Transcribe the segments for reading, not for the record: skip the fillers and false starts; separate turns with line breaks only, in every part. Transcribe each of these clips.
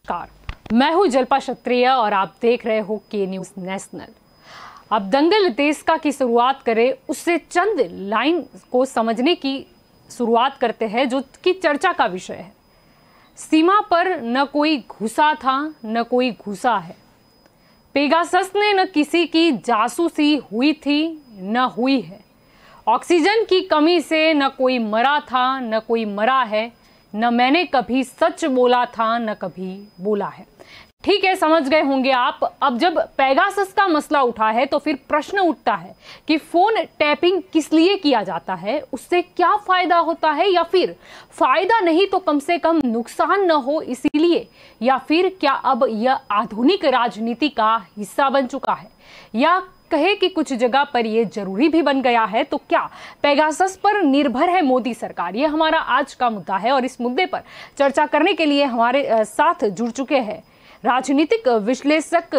नमस्कार, मैं हूं जल्पा क्षत्रिय और आप देख रहे हो के न्यूज नेशनल। अब दंगल देश का की शुरुआत करें उससे चंद लाइन को समझने की शुरुआत करते हैं जो कि चर्चा का विषय है। सीमा पर न कोई घुसा था न कोई घुसा है। पेगासस ने न किसी की जासूसी हुई थी न हुई है। ऑक्सीजन की कमी से न कोई मरा था न कोई मरा है। न मैंने कभी सच बोला था न कभी बोला है। ठीक है, समझ गए होंगे आप। अब जब पेगासस का मसला उठा है तो फिर प्रश्न उठता है कि फोन टैपिंग किस लिए किया जाता है, उससे क्या फायदा होता है, या फिर फायदा नहीं तो कम से कम नुकसान न हो इसीलिए, या फिर क्या अब यह आधुनिक राजनीति का हिस्सा बन चुका है, या कहे कि कुछ जगह पर यह जरूरी भी बन गया है। तो क्या पेगासस पर निर्भर है मोदी सरकार? ये हमारा आज का मुद्दा है और इस मुद्दे पर चर्चा करने के लिए हमारे साथ जुड़ चुके हैं राजनीतिक विश्लेषक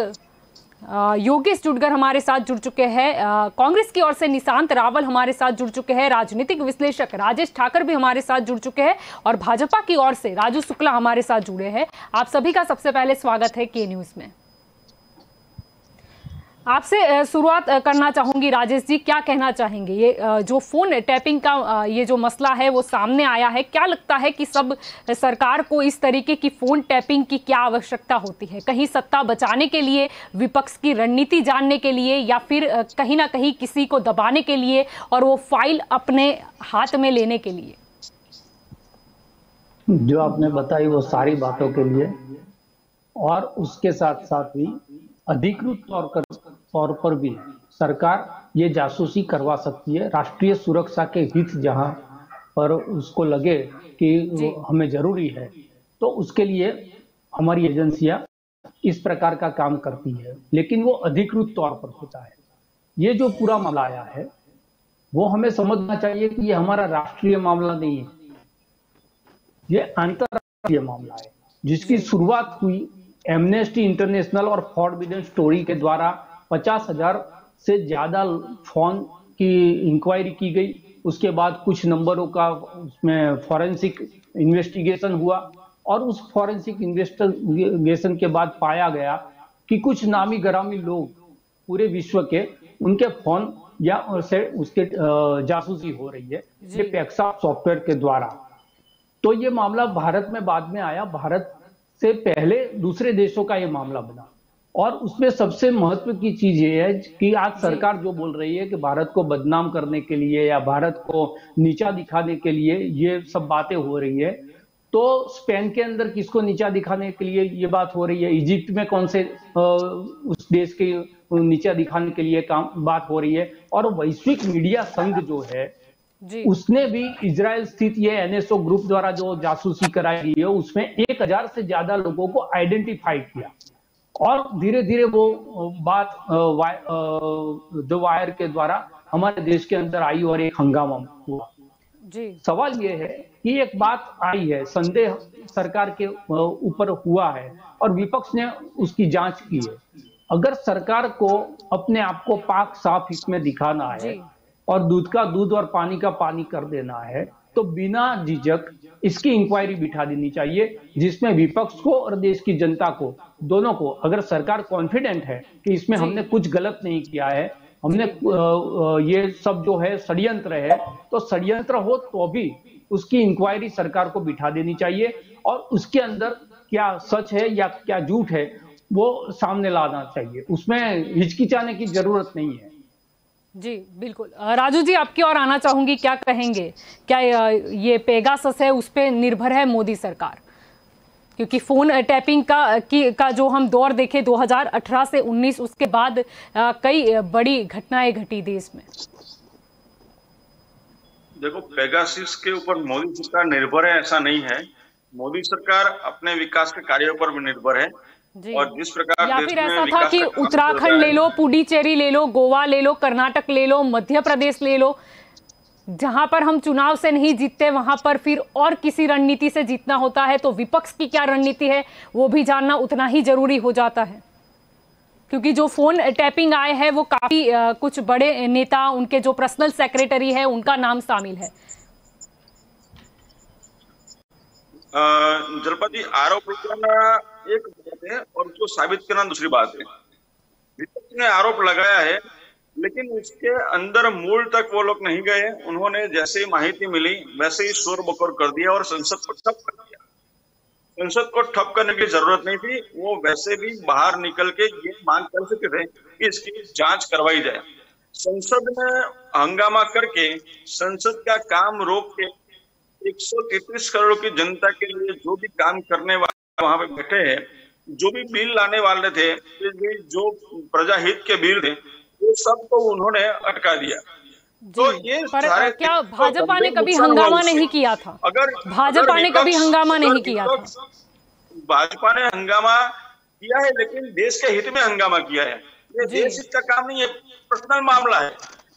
योगेश जुड़गर हमारे साथ जुड़ चुके हैं। कांग्रेस की ओर से निशांत रावल हमारे साथ जुड़ चुके हैं। राजनीतिक विश्लेषक राजेश ठाकर भी हमारे साथ जुड़ चुके हैं और भाजपा की ओर से राजू शुक्ला हमारे साथ जुड़े हैं। आप सभी का सबसे पहले स्वागत है के न्यूज में। आपसे शुरुआत करना चाहूंगी राजेश जी, क्या कहना चाहेंगे? ये जो फोन टैपिंग का ये जो मसला है वो सामने आया है, क्या लगता है कि सब सरकार को इस तरीके की फोन टैपिंग की क्या आवश्यकता होती है? कहीं सत्ता बचाने के लिए, विपक्ष की रणनीति जानने के लिए, या फिर कहीं ना कहीं किसी को दबाने के लिए और वो फाइल अपने हाथ में लेने के लिए?
जो आपने बताई वो सारी बातों के लिए, और उसके साथ साथ भी अधिकृत तौर पर भी सरकार ये जासूसी करवा सकती है। राष्ट्रीय सुरक्षा के हित जहां पर उसको लगे कि हमें जरूरी है, तो उसके लिए हमारी एजेंसियां इस प्रकार का काम करती है, लेकिन वो अधिकृत तौर पर होता है। ये जो पूरा मामला आया है वो हमें समझना चाहिए कि ये हमारा राष्ट्रीय मामला नहीं है, ये अंतरराष्ट्रीय मामला है, जिसकी शुरुआत हुई एमनेस्टी इंटरनेशनल और फॉरबिडन स्टोरी के द्वारा 50,000 से ज्यादा फोन की इंक्वायरी की गई। उसके बाद कुछ नंबरों का उसमें फॉरेंसिक इन्वेस्टिगेशन हुआ और उस फॉरेंसिक इन्वेस्टिगेशन के बाद पाया गया कि कुछ नामी गिरामी लोग पूरे विश्व के उनके फोन या से उसके जासूसी हो रही है, ये पेगासस सॉफ्टवेयर के द्वारा। तो ये मामला भारत में बाद में आया, भारत से पहले दूसरे देशों का ये मामला बना। और उसमें सबसे महत्व की चीज ये है कि आज सरकार जो बोल रही है कि भारत को बदनाम करने के लिए या भारत को नीचा दिखाने के लिए ये सब बातें हो रही है। तो स्पेन के अंदर किसको नीचा दिखाने के लिए ये बात हो रही है? इजिप्ट में कौन से उस देश के नीचा दिखाने के लिए बात हो रही है? और वैश्विक मीडिया संघ जो है उसने भी इजराइल स्थित ये एनएसओ ग्रुप द्वारा जो जासूसी कराई गई है उसमें 1000 से ज्यादा लोगों को आइडेंटिफाई किया, और धीरे धीरे वो बात द वायर के द्वारा हमारे देश के अंदर आई और एक हंगामा हुआ। सवाल ये है कि एक बात आई है, संदेह सरकार के ऊपर हुआ है और विपक्ष ने उसकी जांच की है। अगर सरकार को अपने आप को पाक साफ इसमें दिखाना है और दूध का दूध और पानी का पानी कर देना है, तो बिना झिझक इसकी इंक्वायरी बिठा देनी चाहिए, जिसमें विपक्ष को और देश की जनता को, दोनों को, अगर सरकार कॉन्फिडेंट है कि इसमें हमने कुछ गलत नहीं किया है, हमने ये सब जो है षड्यंत्र है, तो षड्यंत्र हो तो भी उसकी इंक्वायरी सरकार को बिठा देनी चाहिए और उसके अंदर क्या सच है या क्या झूठ है वो सामने लाना चाहिए। उसमें हिचकिचाने की जरूरत नहीं है।
जी बिल्कुल। राजू जी, आपकी ओर आना चाहूंगी, क्या कहेंगे? क्या ये पेगासस है उस पर निर्भर है मोदी सरकार? क्योंकि फोन टैपिंग का जो हम दौर देखें 2018 से 19, उसके बाद कई बड़ी घटनाएं घटी देश में।
देखो, पेगासस के ऊपर मोदी सरकार निर्भर है ऐसा नहीं है। मोदी सरकार अपने विकास के कार्यों पर भी निर्भर है। और जिस प्रकार
या फिर ऐसा था कि उत्तराखंड ले लो, पुडुचेरी ले लो, गोवा ले लो, कर्नाटक ले लो, मध्य प्रदेश ले लो, जहां पर हम चुनाव से नहीं जीतते वहां पर फिर और किसी रणनीति से जीतना होता है, तो विपक्ष की क्या रणनीति है वो भी जानना उतना ही जरूरी हो जाता है। क्योंकि जो फोन टैपिंग आए हैं वो काफी कुछ बड़े नेता, उनके जो पर्सनल सेक्रेटरी है उनका नाम शामिल है।
जलपति आरोप एक बात है और उसको साबित करना दूसरी बात है। विपक्ष ने आरोप लगाया है, लेकिन उसके अंदर मूल तक वो लोग नहीं गए। उन्होंने जैसे ही माहिती मिली वैसे ही शोर बकोर कर दिया और संसद को ठप कर दिया। संसद को ठप करने की जरूरत नहीं थी, वो वैसे भी बाहर निकल के ये मांग कर सकते थे कि इसकी जांच करवाई जाए। संसद में हंगामा करके संसद का काम रोक के 133 करोड़ की जनता के लिए जो भी काम करने वाले वहां पे बैठे हैं, जो भी बिल लाने वाले थे, जो प्रजाहित के बिल थे, वो सब को उन्होंने अटका दिया। तो ये
पर क्या भाजपा ने कभी हंगामा नहीं किया था?
अगर
भाजपा ने कभी हंगामा नहीं किया था?
भाजपा ने हंगामा किया है, लेकिन देश के हित में हंगामा किया है। ये देश हित का काम नहीं है, पर्सनल मामला है।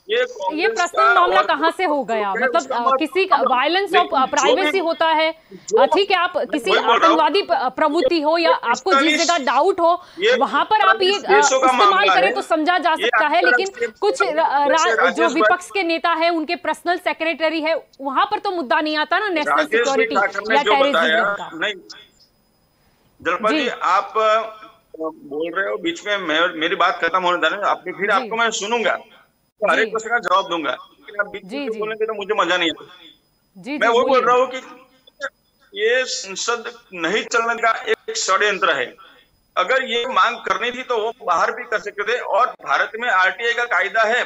ये पर्सनल मामला कहाँ से हो गया? मतलब किसी का वायलेंस ऑफ प्राइवेसी होता है, ठीक है, आप किसी आतंकवादी प्रवृत्ति हो या आपको जिस जगह डाउट हो वहां पर आप ये इस्तेमाल करें तो समझा जा सकता है, लेकिन कुछ जो विपक्ष के नेता है, उनके पर्सनल सेक्रेटरी है, वहां पर तो मुद्दा नहीं आता ना नेशनल सिक्योरिटी या टेररिज्म का।
नहीं जलपा जी, आप बोल रहे हो, बीच में मेरी बात खत्म होने देना, आपने फिर आपको मैं सुनूंगा, हर एक प्रश्न का जवाब दूंगा, लेकिन आप बीच में बोलने के तो मुझे मजा नहीं आता। मैं वो बोल रहा हूँ कि ये संसद नहीं चलने का एक षड्यंत्र है। अगर ये मांग करनी थी तो वो बाहर भी कर सकते थे। और भारत में आरटीआई का कायदा है।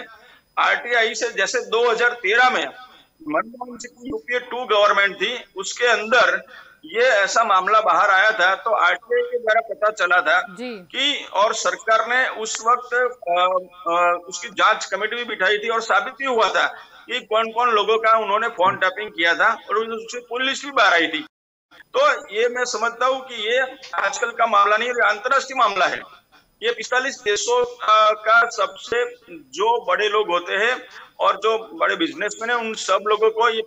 आरटीआई से जैसे 2013 में मनमोहन सिंह की यूपीए 2 गवर्नमेंट थी, उसके अंदर ये ऐसा मामला बाहर आया था, तो आरटीआई के द्वारा पता चला था कि, और सरकार ने उस वक्त उसकी जांच कमेटी भी बिठाई थी और साबित भी हुआ था कि कौन कौन लोगों का उन्होंने फोन टैपिंग किया था और उससे पुलिस भी बाहर आई थी। तो ये मैं समझता हूँ कि ये आजकल का मामला नहीं है, अंतर्राष्ट्रीय मामला है। ये 45 देशों का सबसे जो बड़े लोग होते हैं और जो बड़े बिजनेसमैन है, उन सब लोगों को ये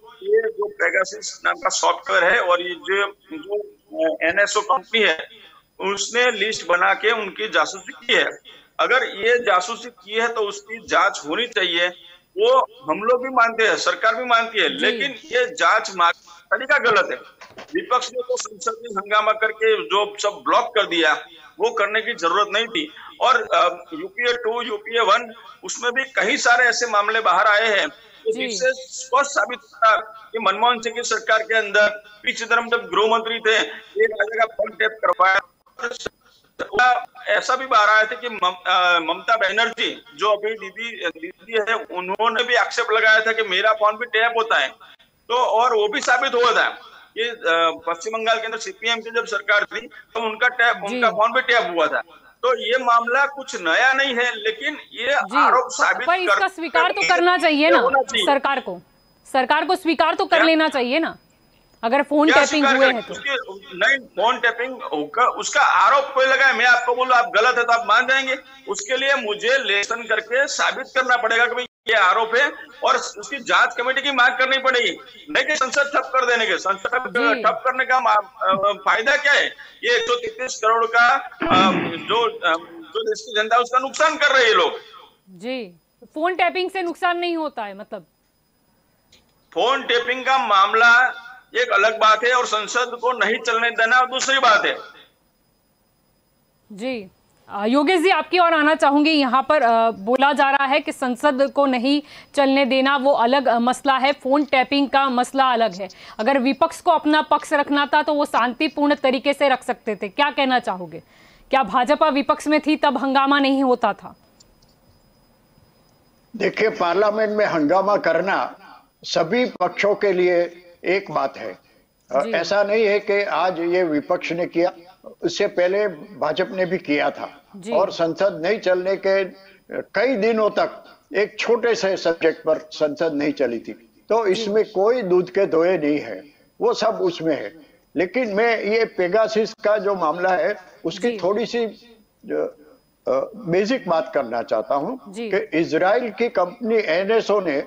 जो पेगासस नाम का सॉफ्टवेयर है और ये जो एनएसओ कंपनी है, उसने लिस्ट बना के उनकी जासूसी की है। अगर ये जासूसी की है तो उसकी जांच होनी चाहिए। वो हम लोग भी मानते हैं, सरकार भी मानती है, लेकिन ये जांच तरीका गलत है। विपक्ष ने तो संसद में हंगामा करके जो सब ब्लॉक कर दिया, वो करने की जरूरत नहीं थी। और यूपीए 2, यूपीए 1, उसमें भी कई सारे ऐसे मामले बाहर आए हैं जिससे स्पष्ट साबित होता कि मनमोहन सिंह की सरकार के अंदर पी चिदम्बरम जब गृह मंत्री थे, ये राजा का फोन टैप करवाया। ऐसा भी बाहर आया था कि ममता बनर्जी जो अभी दीदी है, उन्होंने भी आक्षेप लगाया था कि मेरा फोन भी टैप होता है। तो और वो भी साबित हुआ था कि पश्चिम बंगाल के अंदर सीपीएम की जब सरकार थी तो उनका फोन भी टैप हुआ था। तो ये मामला कुछ नया नहीं है, लेकिन ये आरोप साबित
पर इसका स्वीकार तो करना चाहिए ना सरकार को स्वीकार तो कर लेना चाहिए ना, अगर फोन टैपिंग हुए हैं तो।
नहीं, फोन टैपिंग उसका आरोप कोई लगाए, मैं आपको बोलूं आप गलत है तो आप मान जाएंगे। उसके लिए मुझे लेसन करके साबित करना पड़ेगा कि ये आरोप है और उसकी जांच कमेटी की मांग करनी पड़ेगी, नहीं कि संसद ठप कर देने के। संसद ठप करने का फायदा क्या है? ये 133 करोड़ का जो देश की जनता उसका नुकसान कर रहे हैं लोग।
जी, फोन टैपिंग से नुकसान नहीं होता है, मतलब
फोन टैपिंग का मामला एक अलग बात है और संसद को नहीं चलने देना दूसरी बात है।
जी योगेश जी, आपकी ओर आना चाहूंगी। यहाँ पर बोला जा रहा है कि संसद को नहीं चलने देना वो अलग मसला है, फोन टैपिंग का मसला अलग है। अगर विपक्ष को अपना पक्ष रखना था तो वो शांतिपूर्ण तरीके से रख सकते थे। क्या कहना चाहोगे? क्या भाजपा विपक्ष में थी तब हंगामा नहीं होता था?
देखिए, पार्लियामेंट में हंगामा करना सभी पक्षों के लिए एक बात है। ऐसा नहीं है कि आज ये विपक्ष ने किया, उससे पहले भाजपा ने भी किया था। और संसद नहीं चलने के कई दिनों तक एक छोटे से सब्जेक्ट पर संसद नहीं चली थी। तो इसमें कोई दूध के धोए नहीं है, वो सब उसमें है। लेकिन मैं ये पेगासस का जो मामला है उसकी थोड़ी सी बेसिक बात करना चाहता हूं कि इजराइल की कंपनी एनएसओ ने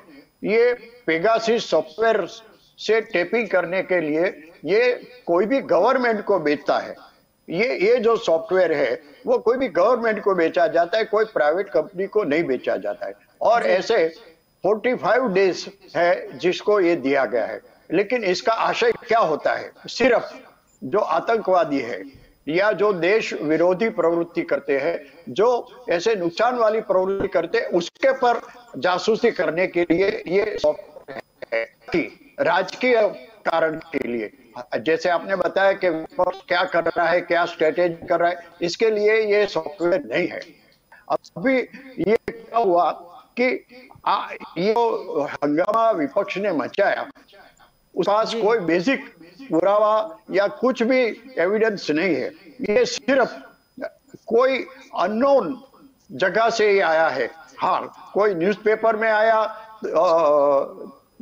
ये पेगासस सॉफ्टवेयर से टैपिंग करने के लिए ये कोई भी गवर्नमेंट को बेचता है। ये जो सॉफ्टवेयर है वो कोई भी गवर्नमेंट को बेचा जाता है, कोई प्राइवेट कंपनी को नहीं बेचा जाता है। और ऐसे 45 डेज है जिसको ये दिया गया है। लेकिन इसका आशय क्या होता है? सिर्फ जो आतंकवादी है या जो देश विरोधी प्रवृत्ति करते हैं, जो ऐसे नुकसान वाली प्रवृत्ति करते हैं, उसके पर जासूसी करने के लिए ये सॉफ्टवेयर है कि राजकीय कारण के लिए, जैसे आपने बताया कि विपक्ष क्या कर रहा है, क्या स्ट्रेटेजी कर रहा है, इसके लिए ये सॉफ्टवेयर नहीं है। अभी ये क्या हुआ कि ये हंगामा विपक्ष ने मचाया, उस पास कोई बेसिक पुरावा या कुछ भी एविडेंस नहीं है। ये सिर्फ कोई अननोन जगह से ही आया है। हाँ, कोई न्यूज़पेपर में आया,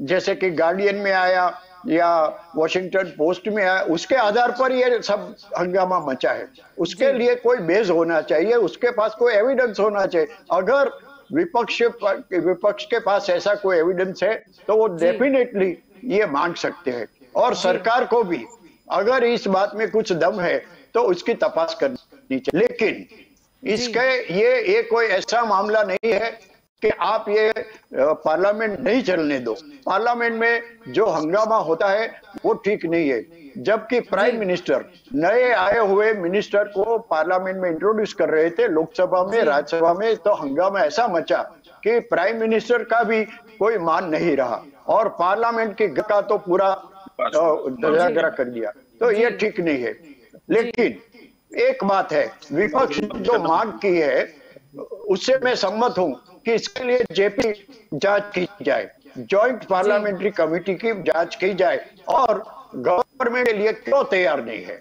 जैसे कि गार्डियन में आया या वॉशिंगटन पोस्ट में आया, उसके आधार पर ये सब हंगामा मचा है। उसके लिए कोई बेस होना चाहिए, उसके पास कोई एविडेंस होना चाहिए। अगर विपक्ष के पास ऐसा कोई एविडेंस है तो वो डेफिनेटली ये मांग सकते हैं, और सरकार को भी अगर इस बात में कुछ दम है तो उसकी तपास करनी चाहिए। लेकिन इसके ये कोई ऐसा मामला नहीं है कि आप ये पार्लियामेंट नहीं चलने दो। पार्लियामेंट में जो हंगामा होता है वो ठीक नहीं है। जबकि प्राइम मिनिस्टर नए आए हुए मिनिस्टर को पार्लियामेंट में इंट्रोड्यूस कर रहे थे, लोकसभा में, राज्यसभा में, तो हंगामा ऐसा मचा कि प्राइम मिनिस्टर का भी कोई मान नहीं रहा और पार्लियामेंट की का तो पूरा धजागरा कर दिया। तो ये ठीक नहीं है। लेकिन एक बात है, विपक्ष जो मांग की है उससे मैं सम्मत हूं कि इसके लिए जेपी जांच की जाए, जॉइंट पार्लियामेंट्री कमेटी की जांच की जाए, और गवर्नमेंट के लिए क्यों तैयार नहीं है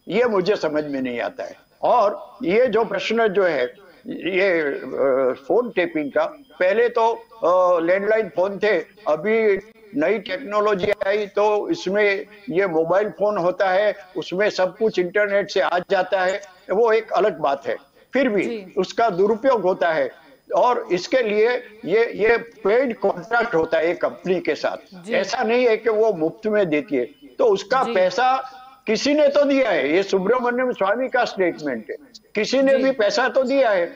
ये मुझे समझ में नहीं आता है। और ये जो प्रश्न जो है ये फोन टेपिंग का, पहले तो लैंडलाइन फोन थे, अभी नई टेक्नोलॉजी आई तो इसमें ये मोबाइल फोन होता है, उसमें सब कुछ इंटरनेट से आ जाता है, वो एक अलग बात है। फिर भी उसका दुरुपयोग होता है, और इसके लिए ये पेड कॉन्ट्रैक्ट होता है एक कंपनी के साथ। ऐसा नहीं है कि वो मुफ्त में देती है, तो उसका पैसा किसी ने तो दिया है। ये सुब्रमण्यम स्वामी का स्टेटमेंट है, किसी ने भी पैसा तो दिया है।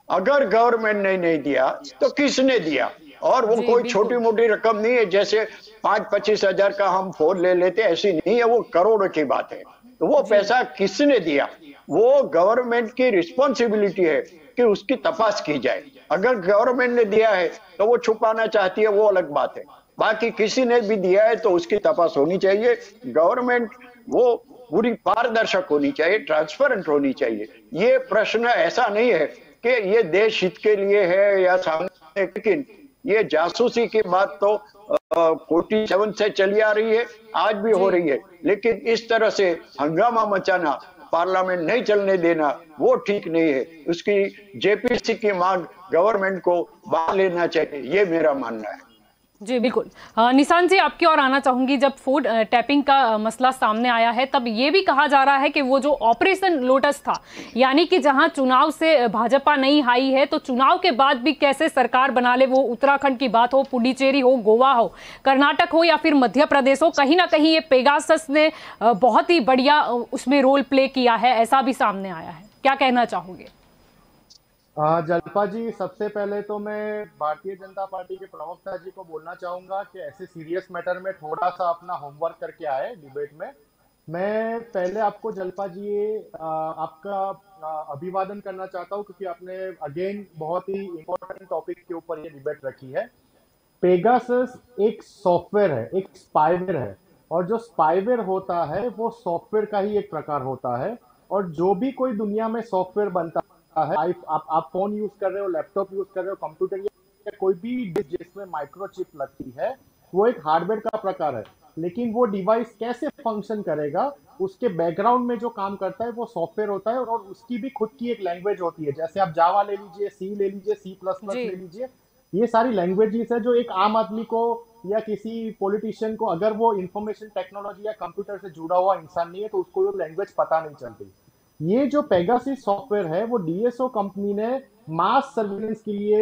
अगर गवर्नमेंट ने नहीं दिया तो किसने दिया? और वो कोई छोटी मोटी रकम नहीं है, जैसे 5-25 हजार का हम फोन ले लेते, ऐसी नहीं है, वो करोड़ों की बात है। तो वो पैसा किसने दिया, वो गवर्नमेंट की रिस्पॉन्सिबिलिटी है कि उसकी तपास की जाए। अगर गवर्नमेंट ने दिया है तो वो छुपाना चाहती है, वो अलग बात है। बाकी किसी ने भी दिया है तो उसकी तपास होनी चाहिए। गवर्नमेंट वो पूरी पारदर्शक होनी चाहिए, ट्रांसपेरेंट होनी चाहिए। ये प्रश्न ऐसा नहीं है कि ये देश हित के लिए है या सामने, लेकिन ये जासूसी की बात तो 47 से चली आ रही है, आज भी हो रही है। लेकिन इस तरह से हंगामा मचाना, पार्लियामेंट नहीं चलने देना, वो ठीक नहीं है। उसकी जेपीसी की मांग गवर्नमेंट को बाहर लेना चाहिए, ये मेरा मानना है।
जी बिल्कुल। निशान जी, आपकी ओर आना चाहूंगी। जब फूड टैपिंग का मसला सामने आया है तब ये भी कहा जा रहा है कि वो जो ऑपरेशन लोटस था, यानी कि जहां चुनाव से भाजपा नहीं हारी है तो चुनाव के बाद भी कैसे सरकार बना ले, वो उत्तराखंड की बात हो, पुडुचेरी हो, गोवा हो, कर्नाटक हो या फिर मध्य प्रदेश हो, कहीं ना कहीं ये पेगासस ने बहुत ही बढ़िया उसमें रोल प्ले किया है, ऐसा भी सामने आया है। क्या कहना चाहोगे?
जल्पा जी, सबसे पहले तो मैं भारतीय जनता पार्टी के प्रवक्ता जी को बोलना चाहूंगा कि ऐसे सीरियस मैटर में थोड़ा सा अपना होमवर्क करके आए डिबेट में। मैं पहले आपको जल्पा जी आपका अभिवादन करना चाहता हूं, क्योंकि आपने अगेन बहुत ही इंपॉर्टेंट टॉपिक के ऊपर ये डिबेट रखी है। पेगासस एक सॉफ्टवेयर है, एक स्पाईवेयर है, और जो स्पाईवेयर होता है वो सॉफ्टवेयर का ही एक प्रकार होता है। और जो भी कोई दुनिया में सॉफ्टवेयर बनता है, आप फोन यूज कर रहे हो, लैपटॉप यूज कर रहे हो, कंप्यूटर या कोई भी जिसमें माइक्रोचिप लगती है, वो एक हार्डवेयर का प्रकार है। लेकिन वो डिवाइस कैसे फंक्शन करेगा, उसके बैकग्राउंड में जो काम करता है वो सॉफ्टवेयर होता है, और उसकी भी खुद की एक लैंग्वेज होती है। जैसे आप जावा ले लीजिए, सी ले लीजिए, C++ ले लीजिए, ये सारी लैंग्वेजेस है जो एक आम आदमी को या किसी पॉलिटिशियन को, अगर वो इंफॉर्मेशन टेक्नोलॉजी या कंप्यूटर से जुड़ा हुआ इंसान नहीं है तो उसको वो लैंग्वेज पता नहीं चलती। ये जो पेगासस सॉफ्टवेयर है वो डीएसओ कंपनी ने मास सर्विलेंस के लिए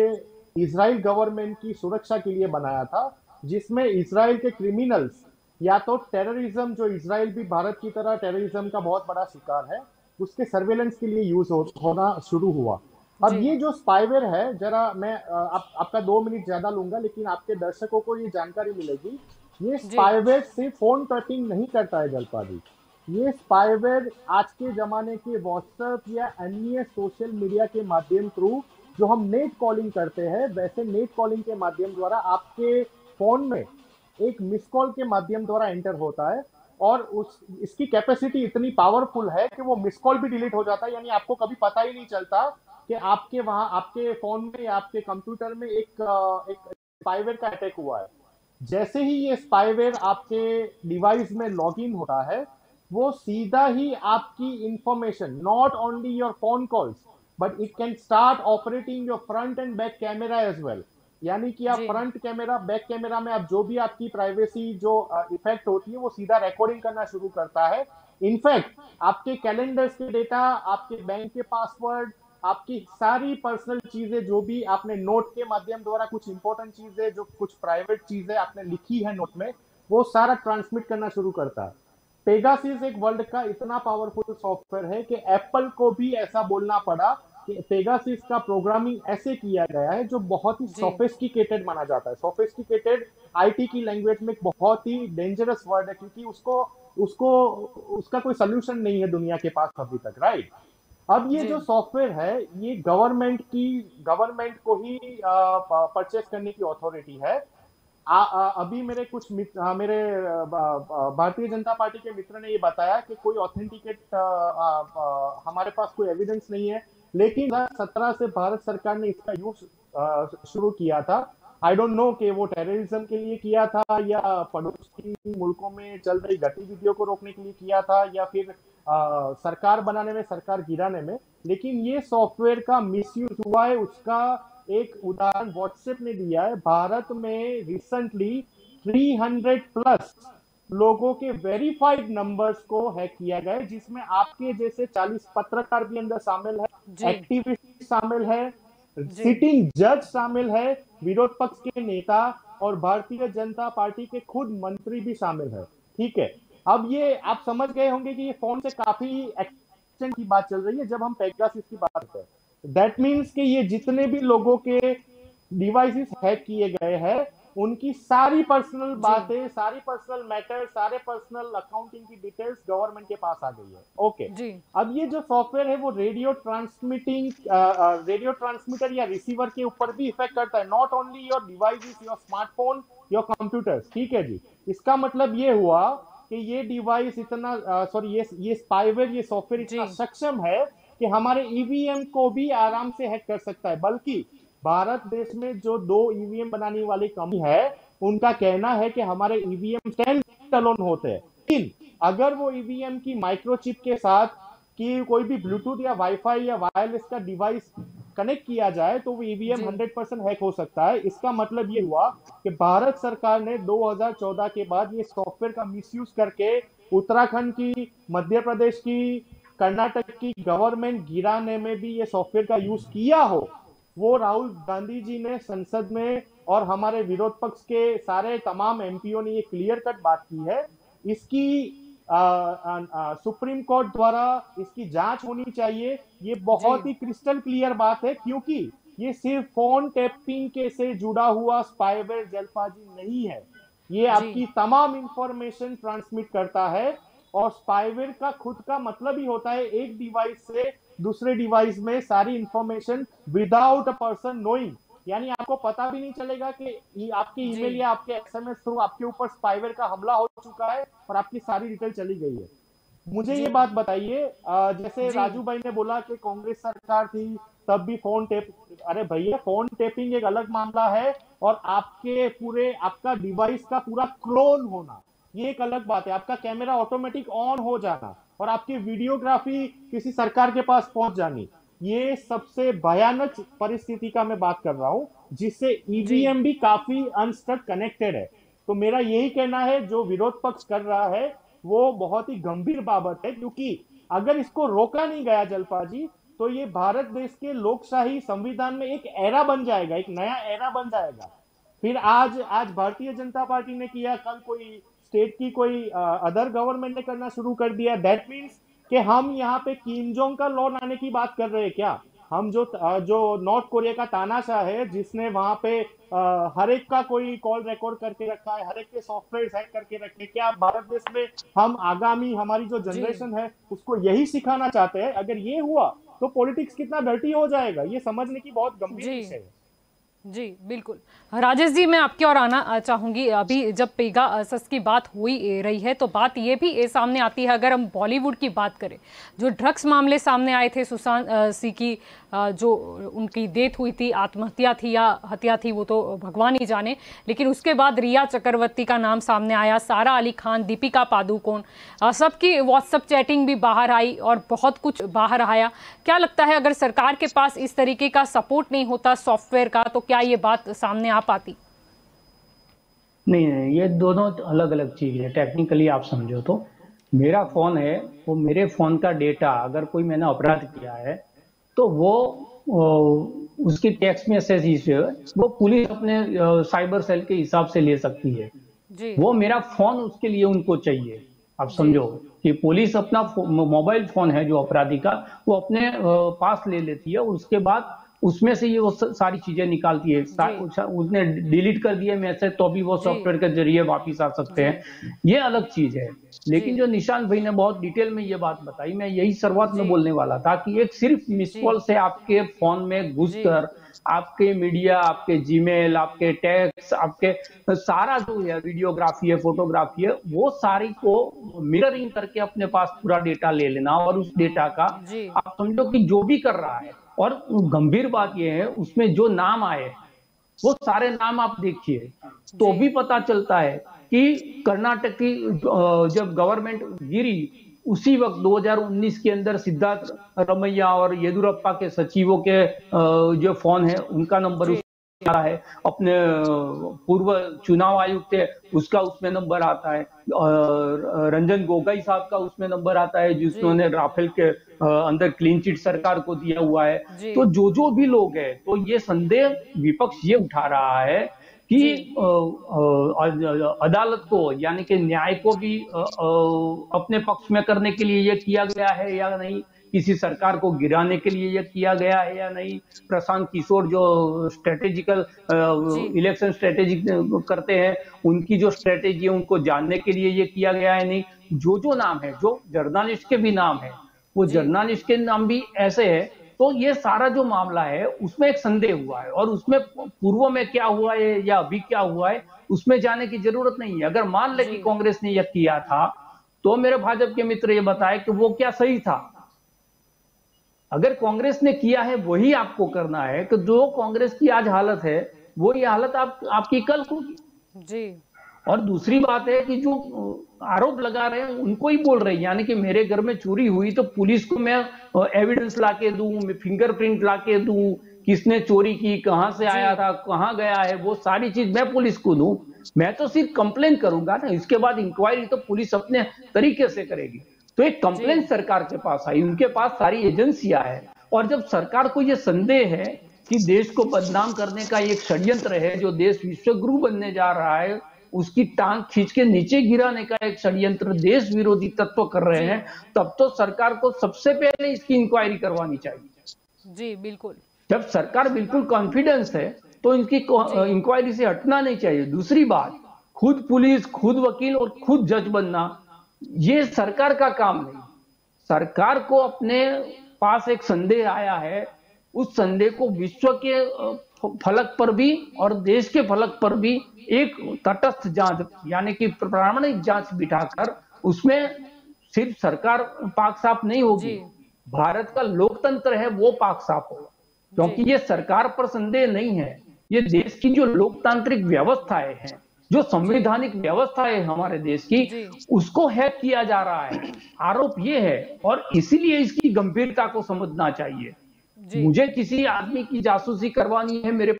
इजराइल गवर्नमेंट की सुरक्षा के लिए बनाया था, जिसमें इजराइल के क्रिमिनल्स या तो टेररिज्म, जो इजराइल भी भारत की तरह टेररिज्म का बहुत बड़ा शिकार है, उसके सर्वेलेंस के लिए यूज होना शुरू हुआ। अब ये जो स्पाईवेयर है, जरा मैं आपका 2 मिनट ज्यादा लूंगा, लेकिन आपके दर्शकों को ये जानकारी मिलेगी। ये स्पाईवेयर सिर्फ फोन टैपिंग नहीं करता है जल्पा जी, ये स्पाईवेयर आज के जमाने के व्हाट्सएप या अन्य सोशल मीडिया के माध्यम थ्रू जो हम नेट कॉलिंग करते हैं, वैसे नेट कॉलिंग के माध्यम द्वारा आपके फोन में एक मिस कॉल के माध्यम द्वारा एंटर होता है, और उस इसकी कैपेसिटी इतनी पावरफुल है कि वो मिस कॉल भी डिलीट हो जाता है। यानी आपको कभी पता ही नहीं चलता कि आपके वहां आपके फोन में या आपके कंप्यूटर में एक स्पाईवेयर का अटैक हुआ है। जैसे ही ये स्पाईवेयर आपके डिवाइस में लॉगिन होता है, वो सीधा ही आपकी information, not only your phone calls, but it can start operating your front and back camera as well. यानी कि आप फ्रंट कैमरा, बैक कैमरा में आप जो भी आपकी प्राइवेसी जो इफेक्ट होती है, वो सीधा रिकॉर्डिंग करना शुरू करता है। इनफैक्ट आपके कैलेंडर्स के डेटा, आपके बैंक के पासवर्ड, आपकी सारी पर्सनल चीजें जो भी आपने नोट के माध्यम द्वारा, कुछ इंपॉर्टेंट चीजें, जो कुछ प्राइवेट चीजें आपने लिखी है नोट में, वो सारा ट्रांसमिट करना शुरू करता है। पेगासिस एक वर्ल्ड का इतना पावरफुल सॉफ्टवेयर है कि एप्पल को भी ऐसा बोलना पड़ा कि पेगासिस का प्रोग्रामिंग ऐसे किया गया है जो बहुत ही सोफिस्टिकेटेड माना जाता है। सोफिस्टिकेटेड आईटी की लैंग्वेज में एक बहुत ही डेंजरस वर्ड है, क्योंकि उसको उसको उसका कोई सोल्यूशन नहीं है दुनिया के पास अभी तक, राइट। अब ये जो सॉफ्टवेयर है, ये गवर्नमेंट को ही परचेस करने की अथॉरिटी है। अभी मेरे कुछ मेरे भारतीय जनता पार्टी के मित्र ने ये बताया कि कोई ऑथेंटिकेट हमारे पास कोई एविडेंस नहीं है, लेकिन 2017 से भारत सरकार ने इसका यूज शुरू किया था। आई डोंट नो कि वो टेररिज्म के लिए किया था या पड़ोसी मुल्कों में चल रही गतिविधियों को रोकने के लिए किया था, या फिर सरकार बनाने में, सरकार गिराने में। लेकिन ये सॉफ्टवेयर का मिसयूज हुआ है, उसका एक उदाहरण व्हाट्सएप ने दिया है। भारत में रिसेंटली 300 प्लस लोगों के वेरीफाइड नंबर्स को हैक किया गया है, जिसमें आपके जैसे 40 पत्रकार भी अंदर शामिल है, एक्टिविस्ट शामिल है, सिटिंग जज शामिल है, विरोध पक्ष के नेता और भारतीय जनता पार्टी के खुद मंत्री भी शामिल है। ठीक है, अब ये आप समझ गए होंगे कि ये फोन से काफी एक्शन की बात चल रही है। जब हम पेगासिस की बात करते हैं, दैट मीन्स कि ये जितने भी लोगों के डिवाइसेस हैक किए गए हैं, उनकी सारी पर्सनल बातें, सारी पर्सनल मैटर, सारे पर्सनल अकाउंटिंग की डिटेल्स गवर्नमेंट के पास आ गई है। ओके, अब ये जो सॉफ्टवेयर है वो रेडियो ट्रांसमीटर या रिसीवर के ऊपर भी इफेक्ट करता है, not only your devices, your smartphone, your computers. ठीक है जी, इसका मतलब ये हुआ कि ये डिवाइस इतना ये स्पाईवेयर, ये सॉफ्टवेयर इतना सक्षम है कि हमारे ईवीएम को भी आराम से हैक कर सकता है। बल्कि भारत देश में जो 2 ईवीएम बनाने वाली कंपनी है, उनका कहना है कि हमारे ईवीएम स्टैंड अलोन होते हैं, लेकिन अगर वो ईवीएम की माइक्रोचिप के साथ कि कोई भी ब्लूटूथ या वाईफाई या वायरलेस का डिवाइस कनेक्ट किया जाए, तो वो ईवीएम 100% हैक हो सकता है। इसका मतलब ये हुआ कि भारत सरकार ने 2014 के बाद ये सॉफ्टवेयर का मिसयूज करके उत्तराखंड की, मध्य प्रदेश की, कर्नाटक की गवर्नमेंट गिराने में भी ये सॉफ्टवेयर का यूज किया हो, वो राहुल गांधी जी ने संसद में और हमारे विरोध पक्ष के सारे तमाम एमपीओ ने ये क्लियर कट बात की है। इसकी सुप्रीम कोर्ट द्वारा इसकी जांच होनी चाहिए। ये बहुत ही क्रिस्टल क्लियर बात है, क्योंकि ये सिर्फ फोन टैपिंग के से जुड़ा हुआ स्पाईवेयर जलपाजी नहीं है, ये आपकी तमाम इंफॉर्मेशन ट्रांसमिट करता है। और स्पाईवेयर का खुद का मतलब ही होता है एक डिवाइस से दूसरे डिवाइस में सारी information without a person knowing, यानी आपको पता भी नहीं चलेगा कि आपके ईमेल या आपके एसएमएस थ्रू आपके ऊपर स्पाईवेयर का हमला हो चुका है और आपकी सारी डिटेल चली गई है। मुझे ये बात बताइए, जैसे राजू भाई ने बोला कि कांग्रेस सरकार थी तब भी फोन टेप, अरे भैया फोन टेपिंग एक अलग मामला है, और आपका डिवाइस का पूरा क्लोन होना ये एक अलग बात है। आपका कैमरा ऑटोमेटिक ऑन हो जाना और आपकी वीडियोग्राफी किसी सरकार के पास पहुंच जानी, ये सबसे भयानक परिस्थिति का मैं बात कर रहा हूं, जिससे ईवीएम भी काफी अनस्ट्रक कनेक्टेड है। तो मेरा यही कहना है, जो विरोध पक्ष कर रहा है वो बहुत ही गंभीर बाबत है, क्योंकि अगर इसको रोका नहीं गया जलपा जी, तो ये भारत देश के लोकशाही संविधान में एक एरा बन जाएगा, एक नया एरा बन जाएगा। फिर आज भारतीय जनता पार्टी ने किया, कल कोई स्टेट की कोई अदर गवर्नमेंट ने करना शुरू कर दिया। दैट मीन्स कि हम यहाँ पे किम जोंग का लॉ लाने की बात कर रहे हैं क्या? हम जो नॉर्थ कोरिया का तानाशाह है, जिसने वहां पे हर एक का कोई कॉल रिकॉर्ड करके रखा है, हर एक के सॉफ्टवेयर हैक करके रखे, क्या भारत देश में हम आगामी हमारी जो जनरेशन है उसको यही सिखाना चाहते हैं? अगर ये हुआ तो पॉलिटिक्स कितना डर्टी हो जाएगा, ये समझने की बहुत गंभीर विषय है।
जी बिल्कुल। राजेश जी, मैं आपकी ओर आना चाहूंगी। अभी जब पेगासस की बात हुई रही है तो बात ये भी सामने आती है, अगर हम बॉलीवुड की बात करें, जो ड्रग्स मामले सामने आए थे, सुशांत सिंह की जो उनकी डेथ हुई थी, आत्महत्या थी या हत्या थी वो तो भगवान ही जाने, लेकिन उसके बाद रिया चक्रवर्ती का नाम सामने आया, सारा अली खान, दीपिका पादुकोण, सबकी व्हाट्सएप चैटिंग भी बाहर आई और बहुत कुछ बाहर आया। क्या लगता है, अगर सरकार के पास इस तरीके का सपोर्ट नहीं होता सॉफ्टवेयर का, तो क्या ये बात सामने आ पाती?
नहीं, ये दोनों अलग अलग चीज है। टेक्निकली आप समझो तो मेरा फोन है, वो मेरे फोन का डेटा अगर कोई मैंने अपराध किया है तो वो उसकी टेक्स्ट मैसेज वो पुलिस अपने साइबर सेल के हिसाब से ले सकती है जी। वो मेरा फोन उसके लिए उनको चाहिए। आप समझो कि पुलिस अपना मोबाइल फोन है जो अपराधी का, वो अपने पास ले लेती है और उसके बाद उसमें से ये वो सारी चीजें निकालती है। उसने डिलीट कर दिए मैसेज तो भी वो सॉफ्टवेयर के जरिए वापस आ सकते हैं, ये अलग चीज है। लेकिन जो निशांत भाई ने बहुत डिटेल में ये बात बताई, मैं यही शुरुआत में बोलने वाला था कि एक सिर्फ मिस कॉल से आपके फोन में घुसकर आपके मीडिया, आपके जीमेल, आपके टेक्स्ट, आपके सारा जो है वीडियोग्राफी है, फोटोग्राफी है, वो सारी को मिररिंग करके अपने पास पूरा डेटा ले लेना और उस डेटा का आप समझो कि जो भी कर रहा है। और गंभीर बात यह है उसमें जो नाम आए वो सारे नाम आप देखिए तो भी पता चलता है कि कर्नाटक की जब गवर्नमेंट गिरी उसी वक्त 2019 के अंदर सिद्धार्थ रमैया और येदुरप्पा के सचिवों के जो फोन है उनका नंबर आ रहा है, अपने पूर्व चुनाव आयुक्त है उसका उसमें नंबर आता है, और रंजन गोगोई साहब का उसमें नंबर आता है जिन्होंने राफेल के अंदर क्लीन चिट सरकार को दिया हुआ है। तो जो भी लोग हैं, तो ये संदेह विपक्ष ये उठा रहा है कि अदालत को यानी कि न्याय को भी अपने पक्ष में करने के लिए ये किया गया है या नहीं, किसी सरकार को गिराने के लिए ये किया गया है या नहीं, प्रशांत किशोर जो स्ट्रेटेजिकल इलेक्शन स्ट्रेटेजी करते हैं उनकी जो स्ट्रेटेजी है उनको जानने के लिए ये किया गया है नहीं। जो नाम है, जो जर्नलिस्ट के भी नाम है, वो जर्नलिस्ट के नाम भी ऐसे है। तो ये सारा जो मामला है उसमें एक संदेह हुआ है और उसमें पूर्व में क्या हुआ है या अभी क्या हुआ है उसमें जाने की जरूरत नहीं है। अगर मान ले कि कांग्रेस ने यह किया था तो मेरे भाजपा के मित्र ये बताए कि वो क्या सही था। अगर कांग्रेस ने किया है वही आपको करना है कि जो कांग्रेस की आज हालत है वो ये हालत आपकी कल होगी जी। और दूसरी बात है कि जो आरोप लगा रहे हैं उनको ही बोल रहे हैं, यानी कि मेरे घर में चोरी हुई तो पुलिस को मैं एविडेंस लाके दूं, मैं फिंगरप्रिंट लाके दूं, किसने चोरी की, कहां से आया था, कहां गया है, वो सारी चीज मैं पुलिस को दूं। मैं तो सिर्फ कंप्लेन करूंगा ना, इसके बाद इंक्वायरी तो पुलिस अपने तरीके से करेगी। तो एक कंप्लेन सरकार के पास आई, उनके पास सारी एजेंसियां है, और जब सरकार को यह संदेह है कि देश को बदनाम करने का एक षड्यंत्र है, जो देश विश्वगुरु बनने जा रहा है उसकी टांग खींच के नीचे गिराने का एक षड्यंत्र देश विरोधी तत्व कर रहे हैं, तब तो सरकार को सबसे पहले इसकी इंक्वायरी करवानी चाहिए जी। बिल्कुल, जब सरकार बिल्कुल कॉन्फिडेंस है तो इनकी इंक्वायरी से हटना नहीं चाहिए। दूसरी बात, खुद पुलिस, खुद वकील और खुद जज बनना ये सरकार का काम नहीं। सरकार को अपने पास एक संदेह आया है, उस संदेह को विश्व के फलक पर भी और देश के फलक पर भी एक तटस्थ जांच यानी कि प्रामाणिक जांच बिठाकर उसमें सिर्फ सरकार पाक साफ नहीं होगी, भारत का लोकतंत्र है वो पाक साफ होगा। क्योंकि ये सरकार पर संदेह नहीं है, ये देश की जो लोकतांत्रिक व्यवस्थाएं हैं, जो संवैधानिक व्यवस्था है हमारे देश की, उसको हैक किया जा रहा है। आरोप ये है और इसीलिए इसकी गंभीरता को समझना चाहिए। मुझे किसी आदमी की जासूसी करवानी है मेरे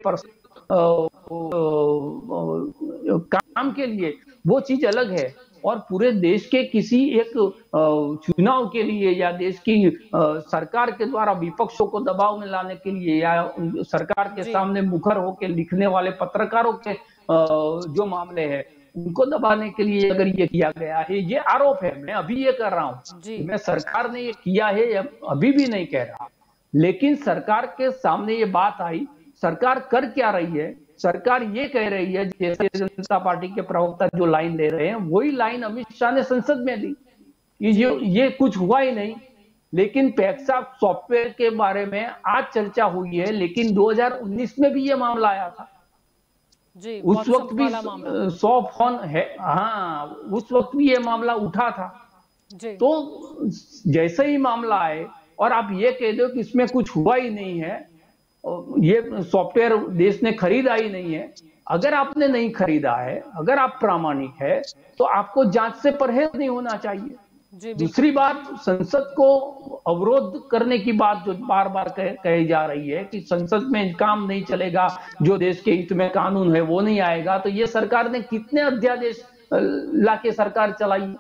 काम के लिए, वो चीज अलग है, और पूरे देश के किसी एक चुनाव के लिए या देश की सरकार के द्वारा विपक्षों को दबाव में लाने के लिए या सरकार के सामने मुखर होकर लिखने वाले पत्रकारों के जो मामले हैं उनको दबाने के लिए अगर ये किया गया है, ये आरोप है। मैं अभी ये कर रहा हूँ, मैं सरकार ने ये किया है अभी भी नहीं कह रहा। लेकिन सरकार के सामने ये बात आई, सरकार कर क्या रही है? सरकार ये कह रही है, जैसे जनता पार्टी के प्रवक्ता जो लाइन ले रहे हैं, वही लाइन अमित शाह ने संसद में दी कि ये कुछ हुआ ही नहीं। लेकिन पैक्सा सॉफ्टवेयर के बारे में आज चर्चा हुई है, लेकिन 2019 में भी ये मामला आया था जी, उस वक्त भी 100 फोन है, हाँ, उस वक्त भी ये मामला उठा था जी। तो जैसे ही मामला आए और आप ये कह दो कि इसमें कुछ हुआ ही नहीं है, ये सॉफ्टवेयर देश ने खरीदा ही नहीं है। अगर आपने नहीं खरीदा है, अगर आप प्रामाणिक है, तो आपको जांच से परहेज नहीं होना चाहिए। दूसरी बात, संसद को अवरोध करने की बात जो बार बार कही जा रही है कि संसद में काम नहीं चलेगा, जो देश के हित में कानून है वो नहीं आएगा, तो ये सरकार ने कितने अध्यादेश लाके सरकार चलाई?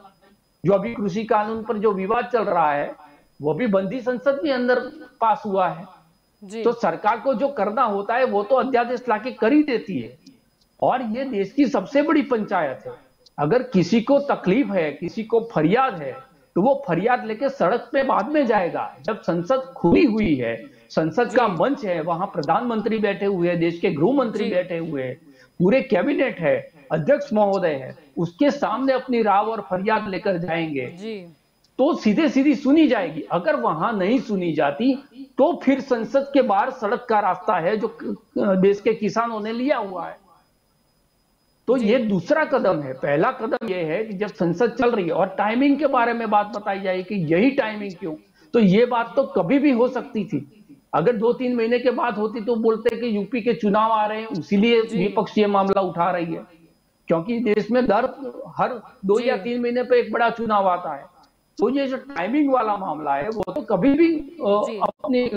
जो अभी कृषि कानून पर जो विवाद चल रहा है, वो भी बंदी संसद के अंदर पास हुआ है जी। तो सरकार को जो करना होता है वो तो अध्यादेश लाके कर ही देती है। और ये देश की सबसे बड़ी पंचायत है। अगर किसी को तकलीफ है, किसी को फरियाद है, तो वो फरियाद लेके सड़क पे बाद में जाएगा। जब संसद खुली हुई है, संसद का मंच है, वहां प्रधानमंत्री बैठे हुए हैं, देश के गृह मंत्री बैठे हुए हैं, पूरे कैबिनेट है, अध्यक्ष महोदय है, उसके सामने अपनी राव और फरियाद लेकर जाएंगे जी। तो सीधे सीधी सुनी जाएगी। अगर वहां नहीं सुनी जाती तो फिर संसद के बाहर सड़क का रास्ता है जो देश के किसानों ने लिया हुआ है। तो ये दूसरा कदम है। पहला कदम ये है कि जब संसद चल रही है, और टाइमिंग के बारे में बात बताई जाए कि यही टाइमिंग क्यों, तो ये बात तो कभी भी हो सकती थी। अगर 2-3 महीने के बाद होती तो बोलते कि यूपी के चुनाव आ रहे हैं, इसीलिए विपक्ष ये मामला उठा रही है, क्योंकि देश में हर 2 या 3 महीने पे एक बड़ा चुनाव आता है। तो ये जो टाइमिंग वाला मामला है वो तो कभी भी अपनी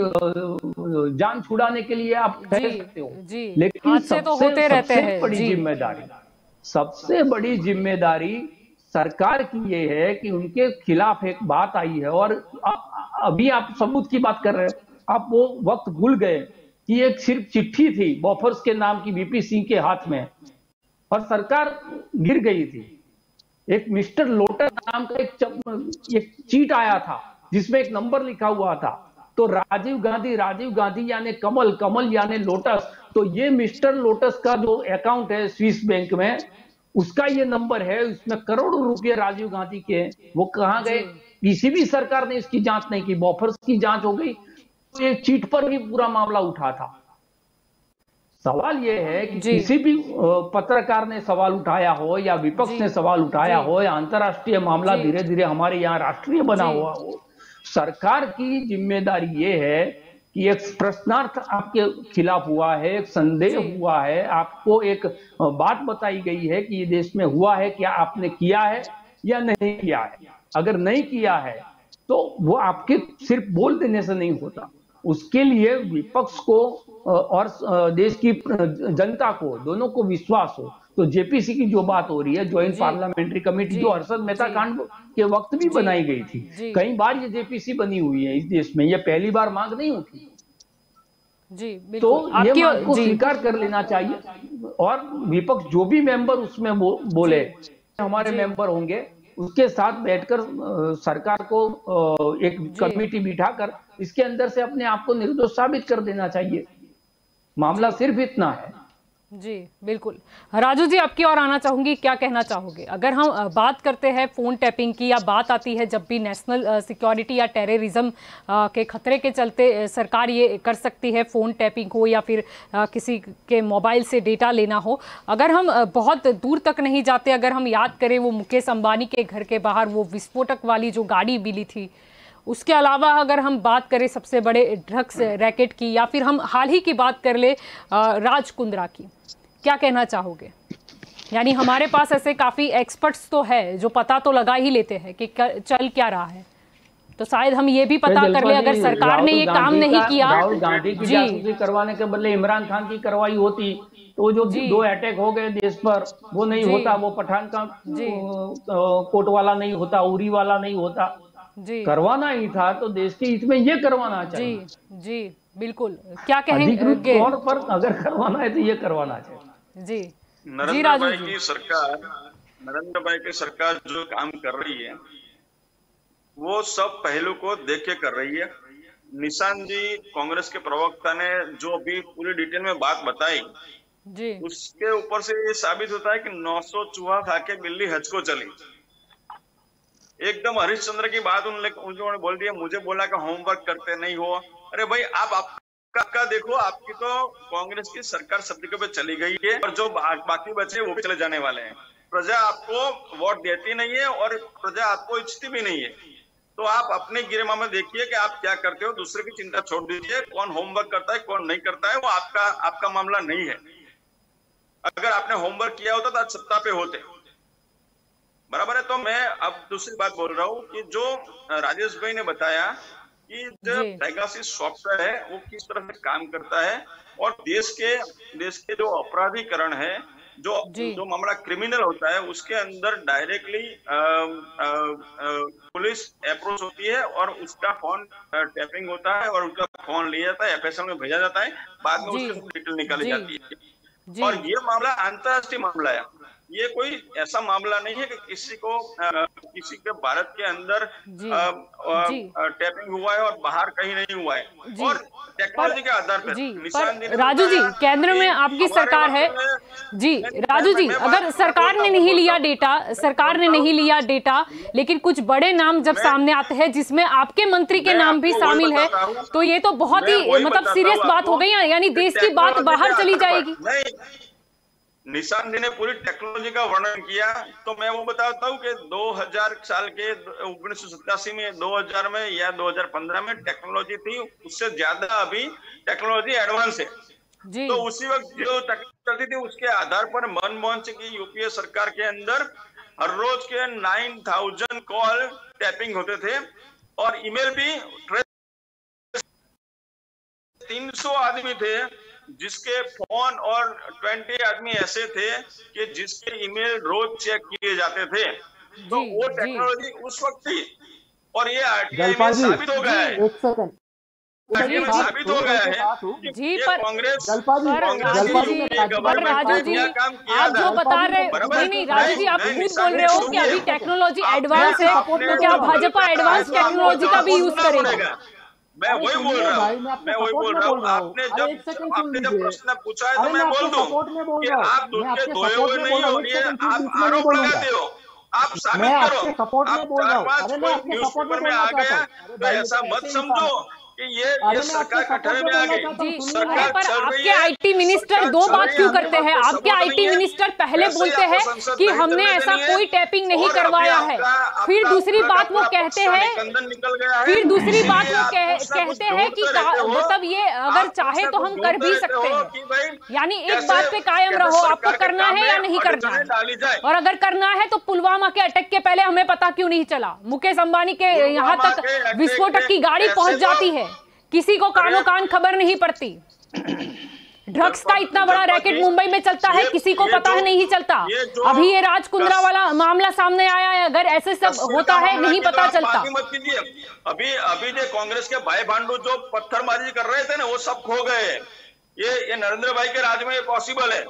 जान छुड़ाने के लिए आप कह सकते हो, लेकिन सबसे बड़ी जिम्मेदारी, सबसे बड़ी जिम्मेदारी सरकार की ये है कि उनके खिलाफ एक बात आई है। और अभी आप सबूत की बात कर रहे हैं, आप वो वक्त भूल गए कि एक सिर्फ चिट्ठी थी बॉफर्स के नाम की वीपी सिंह के हाथ में, और सरकार गिर गई थी। एक मिस्टर लोटस नाम का एक चीट आया था जिसमें एक नंबर लिखा हुआ था। तो राजीव गांधी यानी कमल यानी लोटस। तो ये मिस्टर लोटस का जो अकाउंट है स्विस बैंक में, उसका ये नंबर है, उसमें करोड़ों रुपए राजीव गांधी के, वो कहां गए? किसी भी सरकार ने इसकी जांच नहीं की। बॉफर्स की जांच हो गई, तो ये चीट पर भी पूरा मामला उठा था। सवाल ये है कि किसी भी पत्रकार ने सवाल उठाया हो या विपक्ष ने सवाल उठाया हो या अंतर्राष्ट्रीय मामला धीरे धीरे हमारे यहाँ राष्ट्रीय बना हुआ हो, सरकार की जिम्मेदारी ये है कि एक प्रश्नार्थ आपके खिलाफ हुआ है, एक संदेह हुआ है, आपको एक बात बताई गई है कि ये देश में हुआ है, क्या आपने किया है या नहीं किया है। अगर नहीं किया है तो वो आपके सिर्फ बोल देने से नहीं होता, उसके लिए विपक्ष को और देश की जनता को, दोनों को विश्वास हो। तो जेपीसी की जो बात हो रही है, ज्वाइंट पार्लियामेंट्री कमेटी, जो हर्षद मेहता कांड के वक्त भी बनाई गई थी, कई बार ये जेपीसी बनी हुई है इस देश में, ये पहली बार मांग नहीं उठी जी। तो ये मांग को स्वीकार कर लेना चाहिए। और विपक्ष जो भी मेंबर उसमें बोले, हमारे मेंबर होंगे, उसके साथ बैठकर सरकार को एक कमेटी बिठाकर इसके अंदर से अपने आप को निर्दोष साबित कर देना चाहिए। मामला सिर्फ इतना है
जी। बिल्कुल। राजू जी, आपकी ओर आना चाहूंगी, क्या कहना चाहोगे? अगर हम बात करते हैं फोन टैपिंग की, या बात आती है जब भी नेशनल सिक्योरिटी या टेररिज्म के खतरे के चलते सरकार ये कर सकती है, फोन टैपिंग हो या फिर किसी के मोबाइल से डेटा लेना हो। अगर हम बहुत दूर तक नहीं जाते, अगर हम याद करें वो मुकेश अंबानी के घर के बाहर वो विस्फोटक वाली जो गाड़ी मिली थी, उसके अलावा अगर हम बात करें सबसे बड़े ड्रग्स रैकेट की, या फिर हम हाल ही की बात कर ले राज कुंद्रा की, क्या कहना चाहोगे? यानी हमारे पास ऐसे काफी एक्सपर्ट्स तो है जो पता तो लगा ही लेते हैं कि चल क्या रहा है, तो शायद हम ये भी पता कर ले अगर सरकार ने ये काम नहीं किया।
राहुल गांधी की जासूसी करवाने के बदले इमरान खान की करवाई होती तो जो 2 अटैक हो गए देश पर, वो नहीं होता, वो पठान का कोट वाला नहीं होता, उरी वाला नहीं होता। करवाना ही था तो देश के हित में ये करवाना चाहिए।
जी बिल्कुल। क्या कहेंगे?
तौर पर अगर करवाना है तो ये करवाना चाहिए
जी।
नरेंद्र भाई की सरकार जो काम कर रही है वो सब पहलू को देख के कर रही है। निशांत जी, कांग्रेस के प्रवक्ता ने जो भी पूरी डिटेल में बात बताई
जी,
उसके ऊपर से ये साबित होता है कि 900 चूहा खा के बिल्ली हज को चली। एकदम हरिश्चंद्र की बात उन्होंने बोल दिया, मुझे बोला कि होमवर्क करते नहीं हो। अरे भाई, आप आपका देखो, आपकी तो कांग्रेस की सरकार सब जगह पे चली गई है और जो बाकी बचे वो भी चले जाने वाले हैं। प्रजा आपको वोट देती नहीं है और प्रजा आपको इच्छती भी नहीं है। तो आप अपने गिरेमा में देखिए कि आप क्या करते हो, दूसरे की चिंता छोड़ दीजिए। कौन होमवर्क करता है कौन नहीं करता है वो आपका मामला नहीं है। अगर आपने होमवर्क किया होता तो आज सत्ता पे होते, बराबर है। तो मैं अब दूसरी बात बोल रहा हूँ कि जो राजेश भाई ने बताया कि जो पेगासस सॉफ्टवेयर है वो किस तरह से काम करता है और देश के जो अपराधीकरण है, जो मामला क्रिमिनल होता है उसके अंदर डायरेक्टली पुलिस अप्रोच होती है और उसका फोन टैपिंग होता है और उसका फोन लिया जाता है, एफएसएल में भेजा जाता है, बाद में उसकी डिटेल निकाली जाती है। और ये मामला अंतरराष्ट्रीय मामला है, ये कोई ऐसा मामला नहीं है कि किसी के भारत के अंदर टैपिंग हुआ है और बाहर कहीं नहीं हुआ है। और टेक्नोलॉजी के आधार पर
राजू जी, केंद्र में आपकी सरकार है जी। राजू जी, अगर सरकार ने नहीं लिया डेटा, लेकिन कुछ बड़े नाम जब सामने आते हैं जिसमें आपके मंत्री के नाम भी शामिल है, तो ये तो बहुत ही मतलब सीरियस बात हो गई, यानी देश की बात बाहर चली जाएगी।
निशांत जी ने पूरी टेक्नोलॉजी का वर्णन किया, तो मैं वो बताता हूँ कि 2000 साल के 1987 में, 2000 में या 2015 में टेक्नोलॉजी थी, उससे ज्यादा अभी टेक्नोलॉजी एडवांस है जी। तो उसी वक्त जो टेक्नोलॉजी चलती थी उसके आधार पर मनमोहन सिंह की यूपीए सरकार के अंदर हर रोज के 9000 कॉल टैपिंग होते थे और ईमेल भी 300 आदमी थे जिसके फोन और 20 आदमी ऐसे थे कि जिसके ईमेल रोज चेक किए जाते थे। तो वो टेक्नोलॉजी उस वक्त थी और ये आरटीआई में साबित हो गया है, साबित हो गया है
जी।
पर कांग्रेस
राजू जी, आप जो बता रहे नहीं राजू जी, आप खुद बोल रहे हो कि अभी टेक्नोलॉजी एडवांस है, तो क्या भाजपा एडवांस टेक्नोलॉजी का भी यूज करेगा?
मैं वही बोल रहा हूँ। आपने जब प्रश्न पूछा है तो मैं बोल दूं कि आप दूध के धोए हुए नहीं हो, आप आरोप लगाते हो, आप साबित करो। आप 4-5 न्यूज पेपर में आ गया तो ऐसा मत समझो कि ये सरकार कटघरे में आ गई। सरकार
पर आपके आईटी मिनिस्टर दो बात क्यों करते हैं? आपके आईटी मिनिस्टर पहले बोलते हैं कि हमने ऐसा कोई टैपिंग नहीं करवाया है, फिर दूसरी बात वो कहते हैं कि मतलब ये अगर चाहे तो हम कर भी सकते हैं। यानी एक बात पे कायम रहो, आपको करना है या नहीं करना है, और अगर करना है तो पुलवामा के अटैक के पहले हमें पता क्यों नहीं चला? मुकेश अंबानी के यहाँ तक विस्फोटक की गाड़ी पहुंच जाती है, किसी को कानो कान खबर नहीं पड़ती। ड्रग्स का इतना बड़ा रैकेट मुंबई में चलता है, किसी को पता नहीं चलता। अभी ये राज कुंद्रा वाला मामला सामने आया है, अगर ऐसे सब होता है नहीं पता चलता।
अभी जो कांग्रेस के भाई भांडू जो पत्थरबाजी कर रहे थे ना, वो सब खो गए। ये नरेंद्र भाई के राज में ये पॉसिबल है।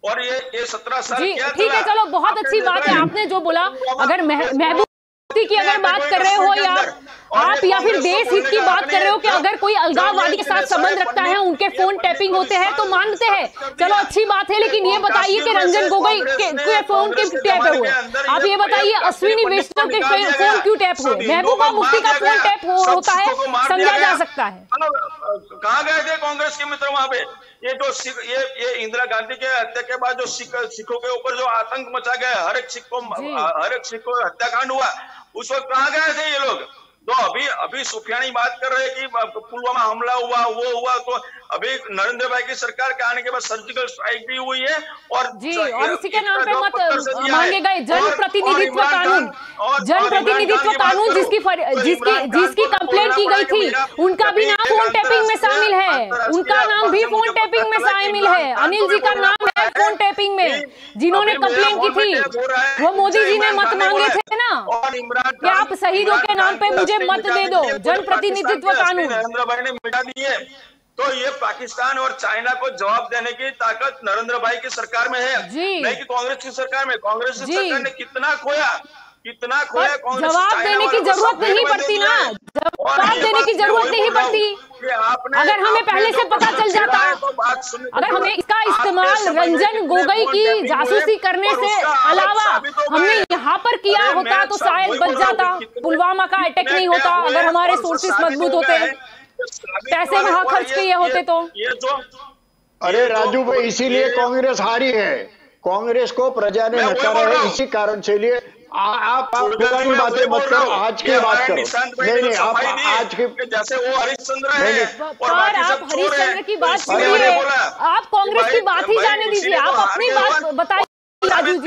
और ये 17 साल
जी ठीक है, चलो बहुत अच्छी बात है आपने जो बोला। अगर महबूब की अगर बात कर रहे हो या आप या फिर देश हित की बात कर रहे हो कि अगर कोई अलगाववादी के साथ संबंध रखता है, उनके फोन टैपिंग होते हैं तो मानते हैं, चलो अच्छी बात है। लेकिन ये बताइए कि रंजन गोगोई के फोन के टैप हुए, आप ये बताइए अश्विनी वैष्णव के फोन क्यों टैप हुए? महबूबा मुफ्ती का फोन टैप होता है, समझा जा सकता है।
कहाँ गए थे कांग्रेस के मित्र वहां पे? ये जो इंदिरा गांधी के हत्या के बाद जो सिखों के ऊपर जो आतंक मचा गया, हर एक सिख को हत्याकांड हुआ, उस वक्त कहाँ गए थे ये लोग? तो अभी सुफियानी बात कर रहे हैं कि पुलवामा हमला हुआ, वो हुआ, तो अभी नरेंद्र भाई की सरकार के आने के बाद सर्जिकल स्ट्राइक भी हुई है। और
जी, और इसी के नाम पे मत मांगे गए जनप्रतिनिधित्व कानून, जनप्रतिनिधित्व कानून जिसकी कंप्लेंट की गई थी, उनका भी नाम फोन टैपिंग में शामिल है, उनका नाम भी फोन टैपिंग में शामिल है। अनिल जी का नाम है फोन टैपिंग में, जिन्होंने कंप्लेंट की थी। वो मोदी जी ने मत मांगे थे ना कि आप शहीदों के नाम पे मुझे मत दे दो, जनप्रतिनिधित्व कानून
नरेंद्र भाई ने मिटा दिए। तो ये पाकिस्तान और चाइना को जवाब देने की ताकत नरेंद्र भाई की सरकार में है, नहीं कि कांग्रेस की सरकार में। कांग्रेस की सरकार ने कितना खोया, कितना खोया कांग्रेस।
जवाब देने की जरूरत नहीं पड़ती ना, जवाब देने की जरूरत नहीं पड़ती। अगर हमें पहले से पता चल जाता, अगर हमें इसका इस्तेमाल रंजन गोगोई की जासूसी करने से अलावा हमने यहाँ पर किया होता तो शायद बच जाता, पुलवामा का अटैक नहीं होता, अगर हमारे सोर्सेस मजबूत होते, पैसे वहां खर्च किए होते तो।
अरे राजू भाई, इसीलिए कांग्रेस हारी है, कांग्रेस को प्रजा ने नकारा है, इसी कारण से लिए आप पुरानी बातें मत करो, आज की बात करो। नहीं, आप आज की,
जैसे वो हरिश्चंद्र है
और आप हरिश्चंद्र की बात छोड़िए, आप कांग्रेस की बात ही जाने दीजिए, आप अपनी बात बताइए। राजू जी,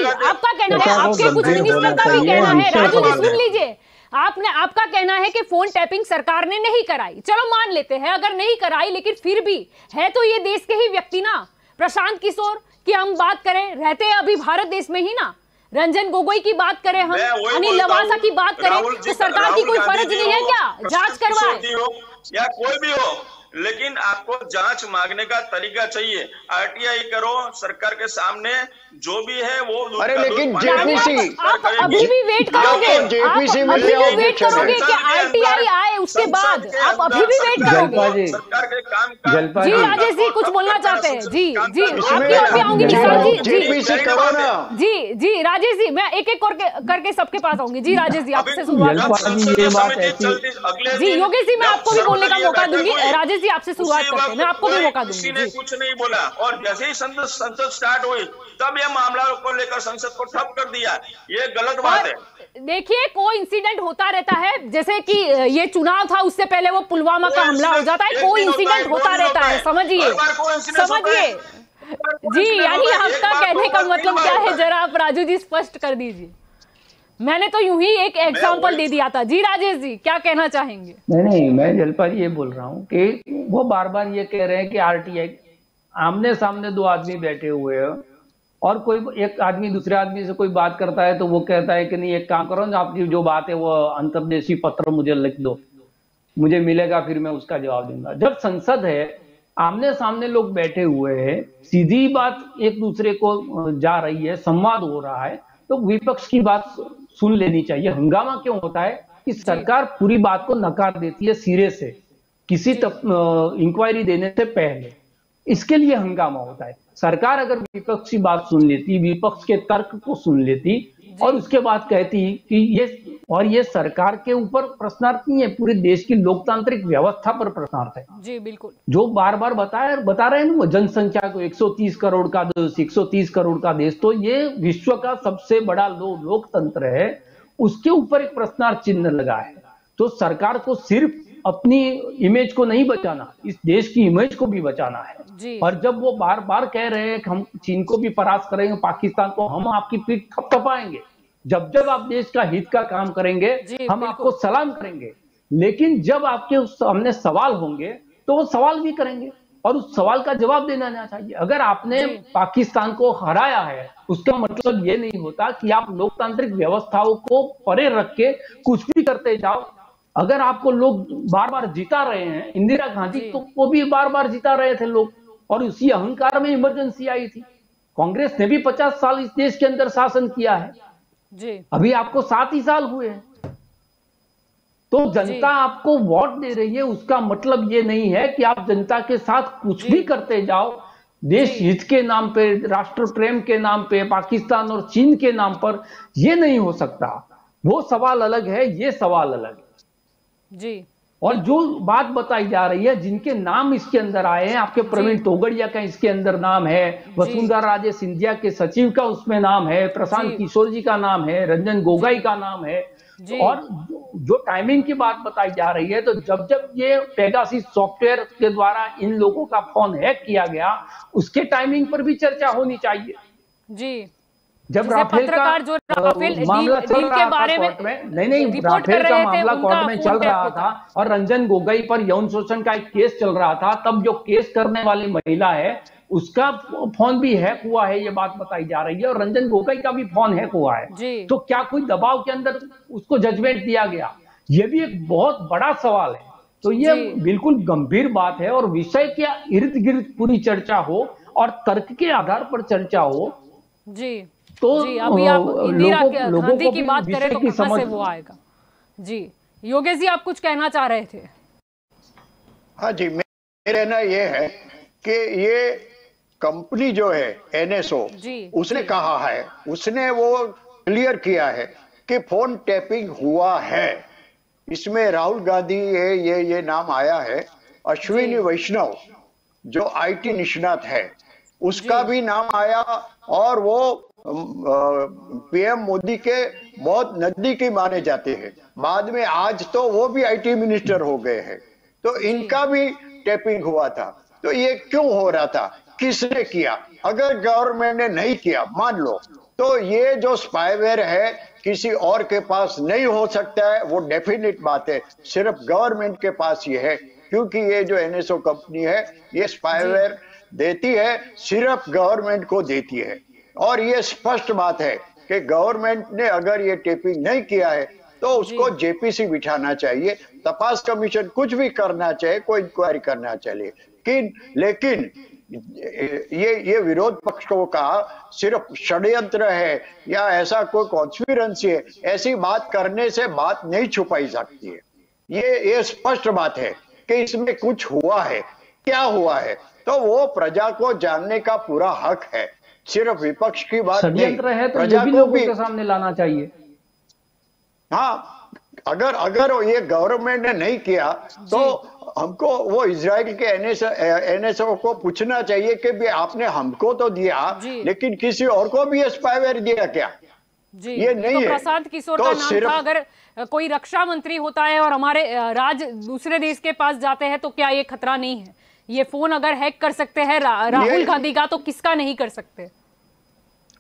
आपका कहना है, आपके कुछ मिनिस्टर का भी कहना है, राजू जी सुन लीजिए, आपका कहना है कि फोन टैपिंग सरकार ने नहीं कराई, चलो मान लेते हैं अगर नहीं कराई, लेकिन फिर भी है तो ये देश के ही व्यक्ति ना। प्रशांत किशोर की हम बात करें, रहते हैं अभी भारत देश में ही ना, रंजन गोगोई की बात करें हम, अनिल लवासा की बात करें, तो सरकार की कोई फर्ज नहीं है क्या जांच करवाए?
या कोई भी हो, लेकिन आपको जांच मांगने का तरीका चाहिए। आरटीआई करो सरकार के सामने, जो भी है वो।
अरे लेकिन जेपीसी,
आप अभी भी वेट करोगे,
जेपीसी में
अभी भी वेट करोगे कि आरटीआई आए उसके बाद आप अभी भी वेट करोगे?
सरकार के काम
जी राजेश जी कुछ बोलना चाहते हैं? जी जी आपकी ओर भी आऊंगी निशान जी।
जेपीसी करो ना।
जी राजेश जी, मैं एक एक करके सबके पास आऊंगी। जी राजेश जी आपसे शुरुआत। जी योगेश जी मैं आपको भी बोलने का मौका दूंगी, राजेश जी आपसे शुरुआत करते हैं, मैं आपको भी मौका दूंगी।
किसी ने कुछ नहीं बोला, और जैसे ही संसद स्टार्ट हुई तब ये मामला को लेकर संसद को ठप कर दिया, ये गलत बात है।
देखिए कोई इंसिडेंट होता रहता है, जैसे कि ये चुनाव था, उससे पहले वो पुलवामा का हमला हो जाता है, कोई इंसिडेंट होता रहता है, समझिए। जी यानी आपका कहने का मतलब क्या है, जरा आप राजू जी स्पष्ट कर दीजिए। मैंने तो यूं ही एक एग्जांपल दे दिया था। जी राजेश जी क्या कहना चाहेंगे?
नहीं, मैं जलपा जी ये बोल रहा हूँ कि वो बार बार ये कह रहे हैं कि आरटीआई, आमने सामने दो आदमी बैठे हुए हैं और कोई एक आदमी दूसरे आदमी से कोई बात करता है तो वो कहता है कि नहीं एक काम करो ना, आपकी जो बात है वो अंतर्देशीय पत्र मुझे लिख दो, मुझे मिलेगा फिर मैं उसका जवाब दूंगा। जब संसद है, आमने सामने लोग बैठे हुए हैं, सीधी बात एक दूसरे को जा रही है, संवाद हो रहा है, तो विपक्ष की बात सुन लेनी चाहिए। हंगामा क्यों होता है कि सरकार पूरी बात को नकार देती है सिरे से, किसी इंक्वायरी देने से पहले, इसके लिए हंगामा होता है। सरकार अगर विपक्ष की बात सुन लेती, विपक्ष के तर्क को सुन लेती और उसके बाद कहती कि ये सरकार के ऊपर प्रश्नार्थ नहीं है, पूरे देश की लोकतांत्रिक व्यवस्था पर प्रश्नार्थ है।
जी बिल्कुल, जो
बार बार बता रहे हैं ना, जनसंख्या को 130 करोड़ का देश, 130 करोड़ का देश, तो ये विश्व का सबसे बड़ा लोकतंत्र है, उसके ऊपर एक प्रश्नार्थ चिन्ह लगा है। तो सरकार को सिर्फ अपनी इमेज को नहीं बचाना, इस देश की इमेज को भी बचाना है। और जब वो बार बार कह रहे हैं कि हम चीन को भी परास्त करेंगे, पाकिस्तान को, हम आपकी पीठ थपथपाएंगे, जब जब आप देश का हित का काम करेंगे हम आपको सलाम करेंगे, लेकिन जब आपके उस सामने सवाल होंगे तो वो सवाल भी करेंगे और उस सवाल का जवाब देना चाहिए। अगर आपने पाकिस्तान को हराया है, उसका मतलब ये नहीं होता कि आप लोकतांत्रिक व्यवस्थाओं को परे रख के कुछ भी करते जाओ। अगर आपको लोग बार बार जिता रहे हैं, इंदिरा गांधी तो वो भी बार बार जिता रहे थे लोग, और उसी अहंकार में इमरजेंसी आई थी। कांग्रेस ने भी 50 साल इस देश के अंदर शासन किया है
जी।
अभी आपको 7 ही साल हुए हैं। तो जनता आपको वोट दे रही है, उसका मतलब ये नहीं है कि आप जनता के साथ कुछ भी करते जाओ, देश हित के नाम पे, राष्ट्र प्रेम के नाम पे, पाकिस्तान और चीन के नाम पर। ये नहीं हो सकता। वो सवाल अलग है, ये सवाल अलग है
जी।
और जो बात बताई जा रही है, जिनके नाम इसके अंदर आए हैं, आपके प्रवीण तोगड़िया का इसके अंदर नाम है, वसुंधरा राजे सिंधिया के सचिव का उसमें नाम है, प्रशांत किशोर जी का नाम है, रंजन गोगोई का नाम है। और जो टाइमिंग की बात बताई जा रही है, तो जब जब ये पेगासिस सॉफ्टवेयर के द्वारा इन लोगों का फोन हैक किया गया, उसके टाइमिंग पर भी चर्चा होनी चाहिए
जी।
जब राफेल का मामला चल रहा था कोर्ट में, नहीं राफेल का मामला कोर्ट में चल रहा था और रंजन गोगोई पर यौन शोषण का एक केस चल रहा था, तब जो केस करने वाली महिला है उसका फोन भी हैक हुआ है, ये बात बताई जा रही है, और रंजन गोगोई का भी फोन हैक हुआ है। तो क्या कोई दबाव के अंदर उसको जजमेंट दिया गया? ये भी एक बहुत बड़ा सवाल है। तो ये बिल्कुल गंभीर बात है और विषय के इर्द गिर्द पूरी चर्चा हो और तर्क के आधार पर चर्चा हो,
जी
तो
जी, अभी आप इंदिरा गांधी की बात करें तो कहां से वो आएगा? जी योगेश जी, आप कुछ कहना चाह रहे थे?
हाँ जी, मेरा कहना ये है कि ये कंपनी जो है एनएसओ, उसने कहा है, उसने वो क्लियर किया है कि फोन टैपिंग हुआ है। इसमें राहुल गांधी ये नाम आया है, अश्विनी वैष्णव जो आईटी निष्णात है उसका भी नाम आया, और वो पीएम मोदी के बहुत नजदीकी माने जाते हैं। बाद में आज तो वो भी आईटी मिनिस्टर हो गए हैं, तो इनका भी टैपिंग हुआ था। तो ये क्यों हो रहा था, किसने किया? अगर गवर्नमेंट ने नहीं किया मान लो, तो ये जो स्पाईवेयर है किसी और के पास नहीं हो सकता है, वो डेफिनेट बात है, सिर्फ गवर्नमेंट के पास ये है, क्योंकि ये जो एनएसओ कंपनी है ये स्पाईवेयर देती है, सिर्फ गवर्नमेंट को देती है। और ये स्पष्ट बात है कि गवर्नमेंट ने अगर ये टेपिंग नहीं किया है तो उसको जेपीसी बिठाना चाहिए, तपास कमीशन कुछ भी करना चाहिए, कोई इंक्वायरी करना चाहिए। लेकिन ये विरोध पक्षों का सिर्फ षड्यंत्र है या ऐसा कोई कॉन्स्पिरेंसी है, ऐसी बात करने से बात नहीं छुपाई सकती है। ये स्पष्ट बात है कि इसमें कुछ हुआ है। क्या हुआ है तो वो प्रजा को जानने का पूरा हक है, सिर्फ विपक्ष की बात नहीं,
है तो
प्रजा
ये भी
को
लोगों
भी
के सामने लाना चाहिए।
हाँ, अगर ये गवर्नमेंट ने नहीं किया तो हमको वो इजराइल के एनएसओ को पूछना चाहिए कि भी आपने हमको तो दिया लेकिन किसी और को भी स्पाईवेयर दिया क्या?
जी,
ये नहीं
तो
है।
प्रशांत किशोर
तो
का नाम था। अगर कोई रक्षा मंत्री होता है और हमारे राज दूसरे देश के पास जाते हैं तो क्या ये खतरा नहीं है? ये फोन अगर हैक कर सकते हैं राहुल गांधी का, तो किसका नहीं कर सकते?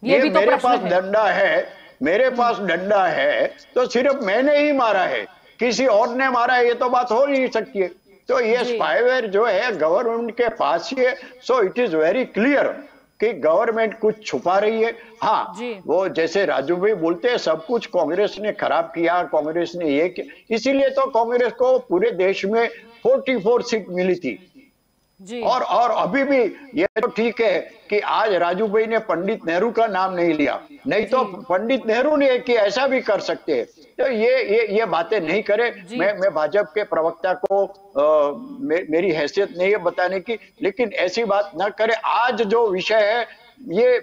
ये भी तो
मेरे पास
है।
डंडा है, मेरे पास डंडा है तो सिर्फ मैंने ही मारा है, किसी और ने मारा है ये तो बात हो नहीं सकती है। तो ये स्पाईवेयर जो है गवर्नमेंट के पास ही है, so it is very clear कि गवर्नमेंट कुछ छुपा रही है। हाँ, वो जैसे राजू भाई बोलते हैं सब कुछ कांग्रेस ने खराब किया, कांग्रेस ने ये किया, इसीलिए तो कांग्रेस को पूरे देश में 44 सीट मिली थी। और अभी भी ये तो ठीक है कि आज राजू भाई ने पंडित नेहरू का नाम नहीं लिया, नहीं तो पंडित नेहरू ने कि ऐसा भी कर सकते हैं। तो ये बातें नहीं करे। मैं भाजपा के प्रवक्ता को मेरी हैसियत नहीं है बताने की, लेकिन ऐसी बात ना करे। आज जो विषय है ये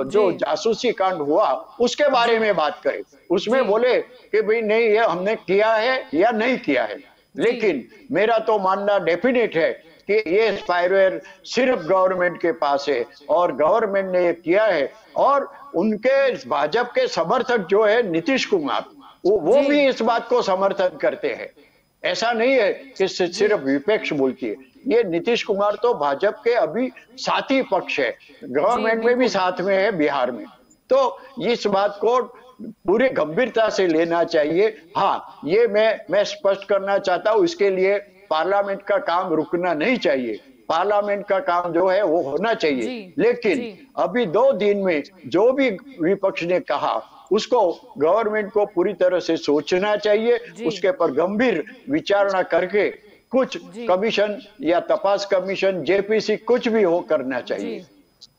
जो जासूसी कांड हुआ उसके बारे में बात करें, उसमें बोले कि भाई नहीं ये हमने किया है या नहीं किया है। लेकिन मेरा तो मानना डेफिनेट है कि ये स्पाईवेयर सिर्फ गवर्नमेंट के पास है और गवर्नमेंट ने ये किया है। और उनके भाजपा के समर्थक जो है नीतीश कुमार, वो भी इस बात को समर्थन करते हैं। ऐसा नहीं है कि सिर्फ विपक्ष बोलती है, ये नीतीश कुमार तो भाजपा के अभी साथी पक्ष है, गवर्नमेंट में भी साथ में है बिहार में। तो इस बात को पूरी गंभीरता से लेना चाहिए। हाँ, ये मैं स्पष्ट करना चाहता हूं, इसके लिए पार्लियामेंट का काम रुकना नहीं चाहिए, पार्लियामेंट का काम जो है वो होना चाहिए। लेकिन अभी 2 दिन में जो भी विपक्ष ने कहा उसको गवर्नमेंट को पूरी तरह से सोचना चाहिए, उसके पर गंभीर विचारणा करके कुछ कमीशन या तपास कमीशन, जेपीसी कुछ भी हो करना चाहिए।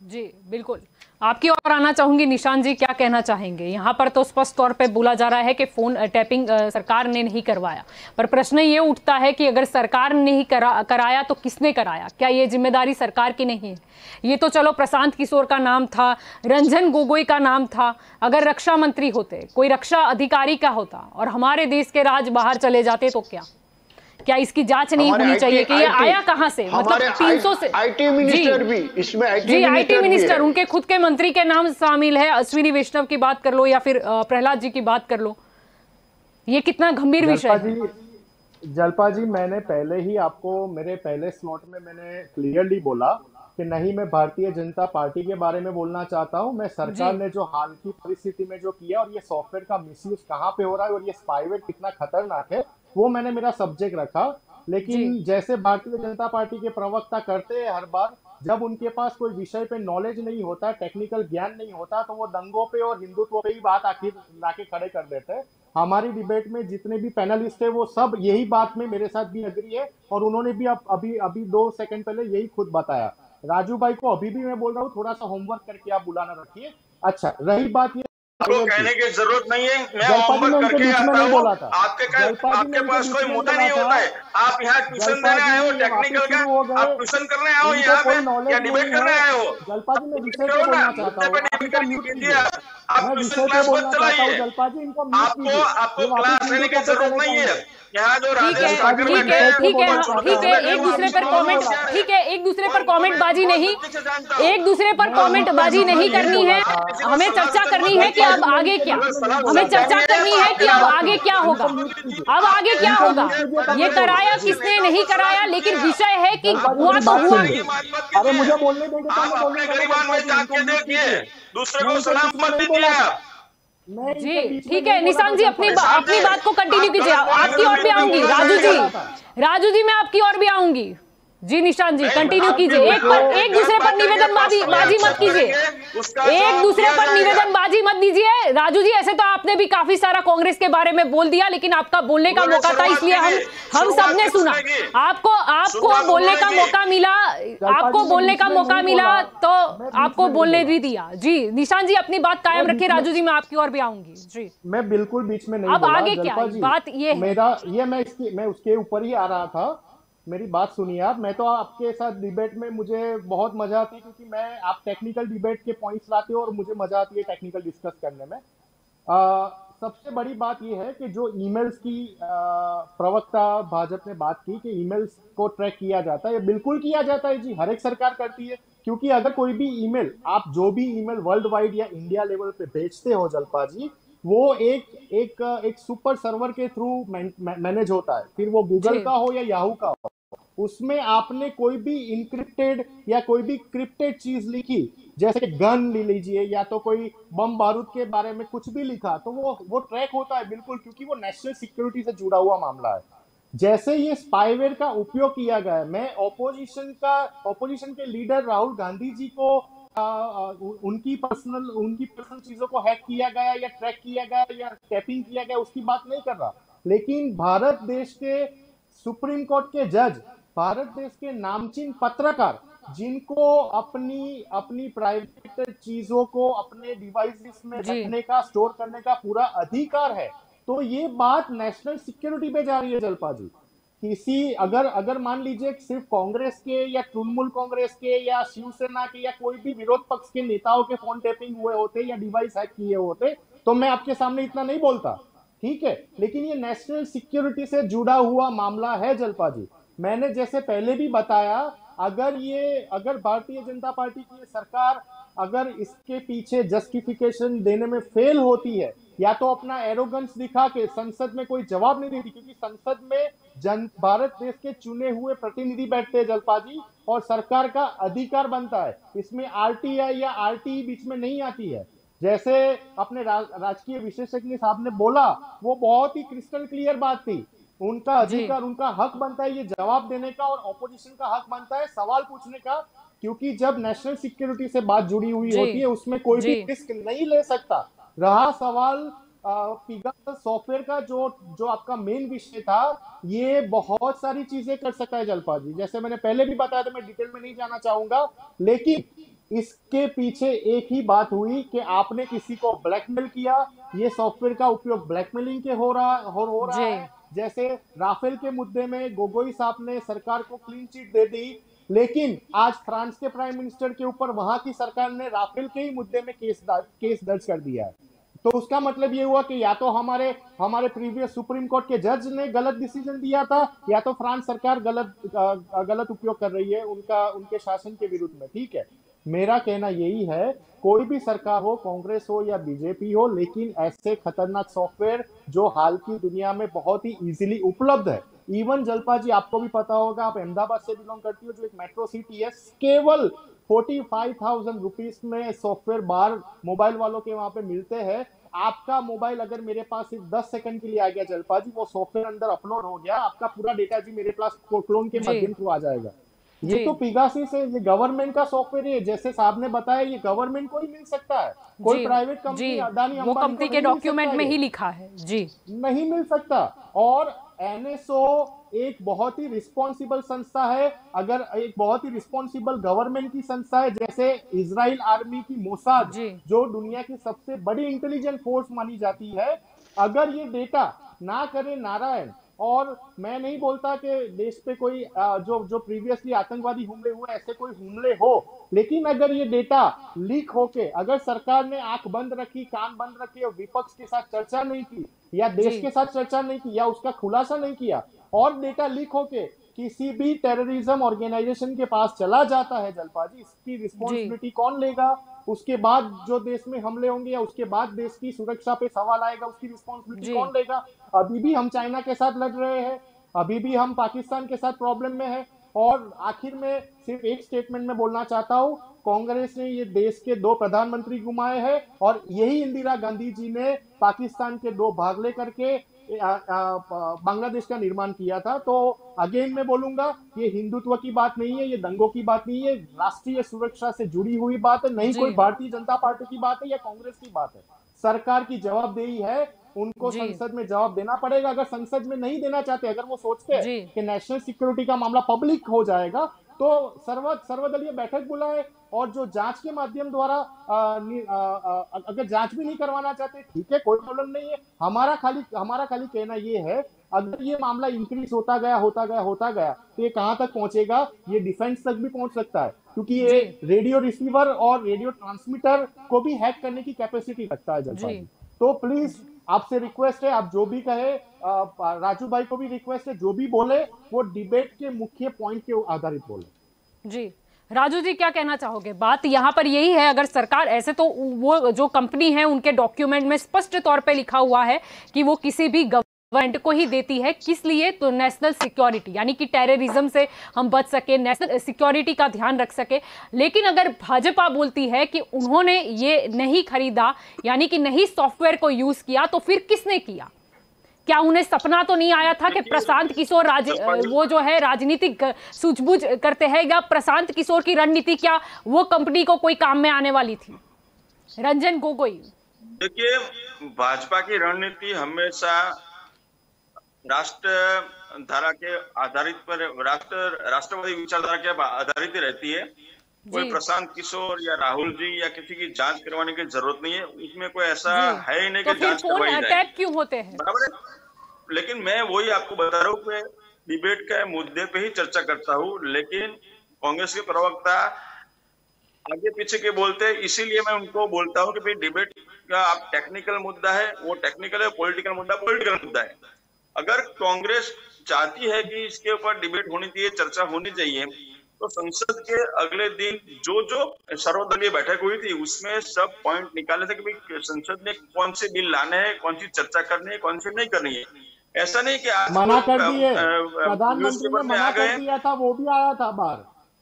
जी बिल्कुल, आपकी ओर आना चाहूंगी। निशान जी क्या कहना चाहेंगे? यहाँ पर तो स्पष्ट तौर पे बोला जा रहा है कि फोन टैपिंग सरकार ने नहीं करवाया, पर प्रश्न ये उठता है कि अगर सरकार ने नहीं कराया तो किसने कराया? क्या ये जिम्मेदारी सरकार की नहीं है? ये तो चलो प्रशांत किशोर का नाम था, रंजन गोगोई का नाम था। अगर रक्षा मंत्री होते, कोई रक्षा अधिकारी का होता और हमारे देश के राज बाहर चले जाते तो क्या इसकी जांच नहीं होनी चाहिए कि ये आया कहां से? मतलब 300 से
आईटी मिनिस्टर भी इसमें,
आईटी मिनिस्टर, उनके खुद के मंत्री के नाम शामिल है। अश्विनी वैष्णव की बात कर लो या फिर प्रहलाद जी की बात कर लो, ये कितना गंभीर विषय है।
जलपा जी, मैंने पहले ही आपको मेरे पहले स्लॉट में मैंने क्लियरली बोला कि नहीं मैं भारतीय जनता पार्टी के बारे में बोलना चाहता हूं, मैं सरकार ने जो हाल की परिस्थिति में जो किया और ये सॉफ्टवेयर का मिसयूज कहां पे हो रहा है और ये स्पाईवेयर कितना खतरनाक है वो मैंने मेरा सब्जेक्ट रखा। लेकिन जैसे भारतीय जनता पार्टी के प्रवक्ता करते हैं हर बार, जब उनके पास कोई विषय पे नॉलेज नहीं होता, टेक्निकल ज्ञान नहीं होता, तो वो दंगों पे और हिंदुत्व पे ही बात आखिर लाके खड़े कर देते हैं। हमारी डिबेट में जितने भी पैनलिस्ट है वो सब यही बात में मेरे साथ भी एग्री है और उन्होंने भी अभी 2 सेकंड पहले यही खुद बताया राजू भाई को अभी भी मैं बोल रहा हूँ, थोड़ा सा होमवर्क करके आप बुलाना रखिए। अच्छा, रही बात ये
आपको कहने की जरूरत नहीं है, मैं होमवर्क करके आता हूँ। आपके पास कोई मुद्दा नहीं होता है। आप यहाँ ट्यूशन देने आए हो टेक्निकल का, आप ट्यूशन करने आए हो यहाँ पे या डिबेट करने आए हो?
जलपा जी मैं विषय पे बोलना चाहता हूँ,
आप ट्यूशन क्लास मत चलाइए। आपको क्लास लेने की जरूरत नहीं है। यहाँ जो राजेश ठाकर बैठे हैं,
ठीक है, एक दूसरे पर कमेंट, ठीक है, एक दूसरे पर कमेंट बाजी नहीं, एक दूसरे पर कमेंट बाजी नहीं करनी है। हमें चर्चा करनी है कि अब आगे क्या, हमें चर्चा करनी है कि अब आगे क्या होगा, अब आगे क्या होगा, ये कराया किसने नहीं कराया, लेकिन विषय है कि हुआ तो हुआ।
अरे मुझे बोलने देंगे तो
आप अपने गरीबान में झांक के देखिए, दूसरे को सलाम मत दीजिए आप।
जी ठीक है, निशांत जी अपनी बात को कंटिन्यू कीजिए, आपकी ओर भी आऊंगी। राजू जी मैं आपकी ओर भी आऊंगी। जी निशांत जी कंटिन्यू कीजिए, एक दूसरे पर निवेदनबाजी मत कीजिए, एक दूसरे पर निवेदनबाजी मत दीजिए। राजू जी ऐसे तो आपने भी काफी सारा कांग्रेस के बारे में बोल दिया, लेकिन आपका बोलने का मौका था, इसलिए हम सबने सुना। आपको बोलने का मौका मिला, आपको बोलने का मौका मिला तो आपको बोलने भी दिया। जी निशांत जी अपनी बात कायम रखिए। राजू जी मैं आपकी ओर भी आऊंगी। जी
मैं बिल्कुल बीच में नहीं
अब
बोला।
आगे क्या बात ये
मैं उसके ऊपर ही आ रहा था। मेरी बात सुनिए आप। मैं तो आपके साथ डिबेट में मुझे बहुत मजा आती है, क्योंकि आप टेक्निकल डिबेट के पॉइंट्स लाते हो और मुझे मजा आती है टेक्निकल डिस्कस करने में। सबसे बड़ी बात यह है कि जो ईमेल्स की प्रवक्ता भाजपा ने बात की कि ईमेल्स को ट्रैक किया जाता है, ये बिल्कुल किया जाता है जी, हर एक सरकार करती है। क्योंकि अगर कोई भी ईमेल, आप जो भी ईमेल वर्ल्ड वाइड या इंडिया लेवल पे भेजते हो जलपा जी, वो एक सुपर सर्वर के थ्रू मैनेज होता है, फिर वो गूगल का हो या याहू का हो। उसमें आपने कोई भी इनक्रिप्टेड या कोई भी क्रिप्टेड चीज लिखी, जैसे कि गन ले लीजिए या तो कोई बम बारूद के बारे में कुछ भी लिखा, तो वो ट्रैक होता है बिल्कुल, क्योंकि वो नेशनल सिक्योरिटी से जुड़ा हुआ मामला है। जैसे ये स्पाईवेयर का उपयोग किया गया है, मैं ऑपोजिशन के लीडर राहुल गांधी जी को उनकी पर्सनल चीजों को हैक किया गया या ट्रैक किया गया या टैपिंग किया गया उसकी बात नहीं कर रहा, लेकिन भारत देश के सुप्रीम कोर्ट के जज, भारत देश के नामचीन पत्रकार, जिनको अपनी प्राइवेट चीजों को अपने डिवाइसेस में रखने का, स्टोर करने का पूरा अधिकार है, तो ये बात नेशनल सिक्योरिटी पे जा रही है जलपा जी। किसी अगर मान लीजिए सिर्फ कांग्रेस के या तृणमूल कांग्रेस के या शिवसेना के या कोई भी विरोध पक्ष के नेताओं के फोन टैपिंग हुए होते या डिवाइस हैक किए होते, तो मैं आपके सामने इतना नहीं बोलता, ठीक है। लेकिन ये नेशनल सिक्योरिटी से जुड़ा हुआ मामला है जलपा जी। मैंने जैसे पहले भी बताया, अगर भारतीय जनता पार्टी की सरकार अगर इसके पीछे जस्टिफिकेशन देने में फेल होती है, या तो अपना एरोगेंस दिखा के संसद में कोई जवाब नहीं देती, क्योंकि संसद में भारत देश के चुने हुए प्रतिनिधि बैठते हैं जलपा जी, और सरकार का अधिकार बनता है, इसमें आरटीआई या आरटीई बीच में नहीं आती है। जैसे अपने राजकीय विशेषज्ञ साहब ने बोला, वो बहुत ही क्रिस्टल क्लियर बात थी। उनका अधिकार, उनका हक बनता है ये जवाब देने का, और ऑपोजिशन का हक बनता है सवाल पूछने का, क्योंकि जब नेशनल सिक्योरिटी से बात जुड़ी हुई होती है उसमें कोई भी रिस्क नहीं ले सकता। रहा सवाल पिगासस सॉफ्टवेयर का, जो आपका मेन विषय था, ये बहुत सारी चीजें कर सकता है जलपा जी, जैसे मैंने पहले भी बताया था, मैं डिटेल में नहीं जाना चाहूंगा, लेकिन इसके पीछे एक ही बात हुई कि आपने किसी को ब्लैकमेल किया। ये सॉफ्टवेयर का उपयोग ब्लैकमेलिंग के हो रहा है। जैसे राफेल के मुद्दे में गोगोई साहब ने सरकार को क्लीन चिट दे दी, लेकिन आज फ्रांस के प्राइम मिनिस्टर के ऊपर वहां की सरकार ने राफेल के ही मुद्दे में केस दर्ज कर दिया है। तो उसका मतलब ये हुआ कि या तो हमारे प्रीवियस सुप्रीम कोर्ट के जज ने गलत डिसीजन दिया था, या तो फ्रांस सरकार गलत उपयोग कर रही है उनके शासन के विरुद्ध में, ठीक है। मेरा कहना यही है, कोई भी सरकार हो, कांग्रेस हो या बीजेपी हो, लेकिन ऐसे खतरनाक सॉफ्टवेयर जो हाल की दुनिया में बहुत ही इजीली उपलब्ध है, इवन जलपा जी आपको भी पता होगा, आप अहमदाबाद से बिलोंग करती हो, जो एक मेट्रो सिटी है, केवल 45,000 रुपीज में सॉफ्टवेयर बाहर मोबाइल वालों के वहां पे मिलते हैं। आपका मोबाइल अगर मेरे पास सिर्फ 10 सेकंड के लिए आ गया जलपा जी, वो सॉफ्टवेयर अंदर अपलोड हो गया, आपका पूरा डेटा जी मेरे पास क्लोन के माध्यम से आ जाएगा। ये तो पिगासस है, ये गवर्नमेंट का सॉफ्टवेयर है, जैसे साहब ने बताया, ये गवर्नमेंट को ही मिल सकता है, कोई प्राइवेट कंपनी अदानी
वो कंपनी के डॉक्यूमेंट में ही लिखा है जी,
नहीं मिल सकता। और एनएसओ एक बहुत ही रिस्पॉन्सिबल संस्था है, अगर एक बहुत ही रिस्पॉन्सिबल गवर्नमेंट की संस्था है, जैसे इजराइल आर्मी की मोसाद जो दुनिया की सबसे बड़ी इंटेलिजेंस फोर्स मानी जाती है, अगर ये डेटा ना करे नारायण, और मैं नहीं बोलता कि देश पे कोई जो प्रीवियसली आतंकवादी हमले हुए ऐसे कोई हमले हो, लेकिन अगर ये डेटा लीक होके, अगर सरकार ने आंख बंद रखी, कान बंद रखे और विपक्ष के साथ चर्चा नहीं की या देश के साथ चर्चा नहीं की या उसका खुलासा नहीं किया, और डेटा लीक होके किसी भी टेररिज्म ऑर्गेनाइजेशन के पास चला जाता है जलपा जी, इसकी रिस्पॉन्सिबिलिटी कौन लेगा? उसके बाद जो देश में हमले होंगे या उसके बाद देश की सुरक्षा पे सवाल आएगा, उसकी रिस्पॉन्सिबिलिटी कौन लेगा? अभी भी हम चाइना के साथ लड़ रहे हैं, अभी भी हम पाकिस्तान के साथ प्रॉब्लम में है। और आखिर में सिर्फ एक स्टेटमेंट में बोलना चाहता हूं, कांग्रेस ने ये देश के 2 प्रधानमंत्री घुमाए हैं और यही इंदिरा गांधी जी ने पाकिस्तान के 2 भाग लेकर के बांग्लादेश का निर्माण किया था। तो अगेन मैं बोलूंगा, ये हिंदुत्व की बात नहीं है, ये दंगों की बात नहीं है, राष्ट्रीय सुरक्षा से जुड़ी हुई बात है, नहीं कोई भारतीय जनता पार्टी की बात है या कांग्रेस की बात है। सरकार की जवाबदेही है, उनको संसद में जवाब देना पड़ेगा। अगर संसद में नहीं देना चाहते, अगर वो सोचते हैं कि नेशनल सिक्योरिटी का मामला पब्लिक हो जाएगा, तो सर्वदलीय बैठक बुलाए और जो जांच के माध्यम द्वारा अगर जांच भी नहीं करवाना चाहते, ठीक है, कोई प्रॉब्लम नहीं है। हमारा खाली कहना ये है, अगर ये मामला इंक्रीज होता गया तो ये कहां तक पहुंचेगा? ये डिफेंस तक भी पहुंच सकता है, क्योंकि ये रेडियो रिसीवर और रेडियो ट्रांसमीटर को भी हैक करने की कैपेसिटी रखता है जलपा जी। तो प्लीज आपसे रिक्वेस्ट है, आप जो भी कहे, राजू भाई को भी रिक्वेस्ट है, जो भी बोले वो डिबेट के मुख्य पॉइंट के आधारित बोले।
जी राजू जी, क्या कहना चाहोगे? बात यहाँ पर यही है, अगर सरकार ऐसे, तो वो जो कंपनी है उनके डॉक्यूमेंट में स्पष्ट तौर पे लिखा हुआ है कि वो किसी भी गवर्नमेंट को ही देती है, किस लिए? तो नेशनल सिक्योरिटी, यानी कि टेररिज्म से हम बच सके, नेशनल सिक्योरिटी का ध्यान रख सके। लेकिन अगर भाजपा बोलती है कि उन्होंने ये नहीं खरीदा, यानी कि नहीं सॉफ्टवेयर को यूज किया, तो फिर किसने किया? क्या उन्हें सपना तो नहीं आया था कि प्रशांत किशोर वो जो है राजनीतिक सूझबूझ करते हैं, या प्रशांत किशोर की रणनीति क्या वो कंपनी को कोई काम में आने वाली थी? रंजन गोगोई,
देखिए, भाजपा की रणनीति हमेशा राष्ट्र धारा के आधारित पर, राष्ट्रवादी विचारधारा के आधारित ही रहती है। कोई प्रशांत किशोर या राहुल जी या किसी की जांच करवाने की जरूरत नहीं है, उसमें कोई ऐसा है ही नहीं कि जांच करवाई जाए।
अटैक क्यों होते हैं?
बराबर है, लेकिन मैं वही आपको बता रहा हूँ कि डिबेट के मुद्दे पे ही चर्चा करता हूँ, लेकिन कांग्रेस के प्रवक्ता आगे पीछे के बोलते हैं, इसीलिए मैं उनको बोलता हूँ कि भाई डिबेट का आप टेक्निकल मुद्दा है वो टेक्निकल है, पॉलिटिकल मुद्दा पॉलिटिकल मुद्दा है। अगर कांग्रेस चाहती है कि इसके ऊपर डिबेट होनी चाहिए, चर्चा होनी चाहिए, तो संसद के अगले दिन जो सर्वदलीय बैठक हुई थी उसमें सब पॉइंट निकाले थे कि भाई संसद में कौन से बिल लाने हैं, कौन सी चर्चा करनी है, कौन सी नहीं करनी है। ऐसा नहीं कि आज
मना कर दिए, प्रधानमंत्री ने मना कर दिया था, वो भी आया था बाहर,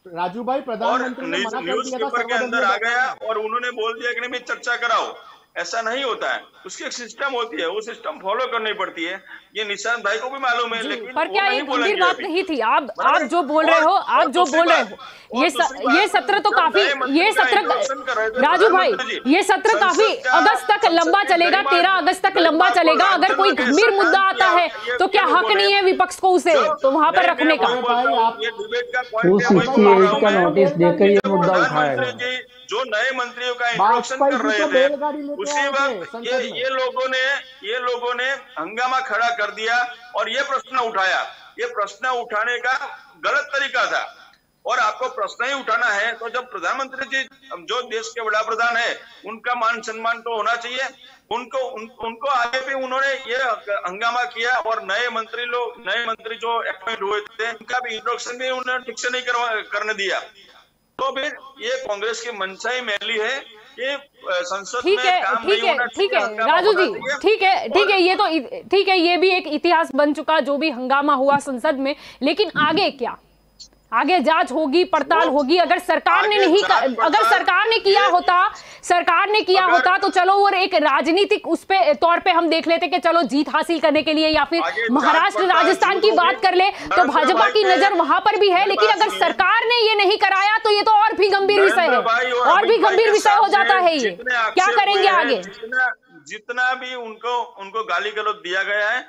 राजू भाई, प्रधानमंत्री ने मना कर दिया था,
न्यूज़पेपर के अंदर आ गया और उन्होंने बोल दिया कि नहीं भाई चर्चा कराओ। ऐसा नहीं होता है, उसकी एक सिस्टम होती है, वो सिस्टम फॉलो करनी पड़ती है। ये निशांत भाई को भी मालूम है, लेकिन
पर क्या ये गंभीर बात नहीं थी? आप जो बोल रहे हो, ये सत्र तो काफी, ये सत्र राजू भाई, ये सत्र काफी अगस्त तक लंबा चलेगा, 13 अगस्त तक लंबा चलेगा। अगर कोई गंभीर मुद्दा आता है तो क्या हक नहीं है विपक्ष को उसे तो वहां पर रखने का?
नोटिस देकर ये मुद्दा उठाया,
जो नए मंत्रियों का इंट्रोडक्शन कर रहे थे, उसी वक्त ये लोगों ने हंगामा खड़ा कर दिया और ये प्रश्न उठाया। ये प्रश्न उठाने का गलत तरीका था, और आपको प्रश्न ही उठाना है तो जब प्रधानमंत्री जी जो देश के बड़ा प्रधान है उनका मान सम्मान तो होना चाहिए। उनको आगे भी उन्होंने ये हंगामा किया और नए मंत्री जो अपॉइंट हुए थे उनका भी इंट्रोडक्शन भी उन्होंने ठीक से नहीं करने दिया। तो फिर ये कांग्रेस की मंशा ही मैली है कि संसद में काम नहीं होना चाहिए।
ठीक है राजू जी, ठीक है, ये तो ठीक है, ये भी एक इतिहास बन चुका जो भी हंगामा हुआ संसद में। लेकिन आगे क्या? आगे जांच होगी, पड़ताल होगी। अगर सरकार ने नहीं, अगर सरकार ने किया होता तो चलो वो एक राजनीतिक उस पे तौर पे हम देख लेते कि चलो जीत हासिल करने के लिए, या फिर महाराष्ट्र राजस्थान की बात कर ले तो भाजपा की नजर वहां पर भी है। लेकिन अगर सरकार ने ये नहीं कराया तो ये तो और भी गंभीर विषय है, और भी गंभीर विषय हो जाता है। ये क्या करेंगे आगे?
जितना भी उनको गाली गलौज दिया गया है,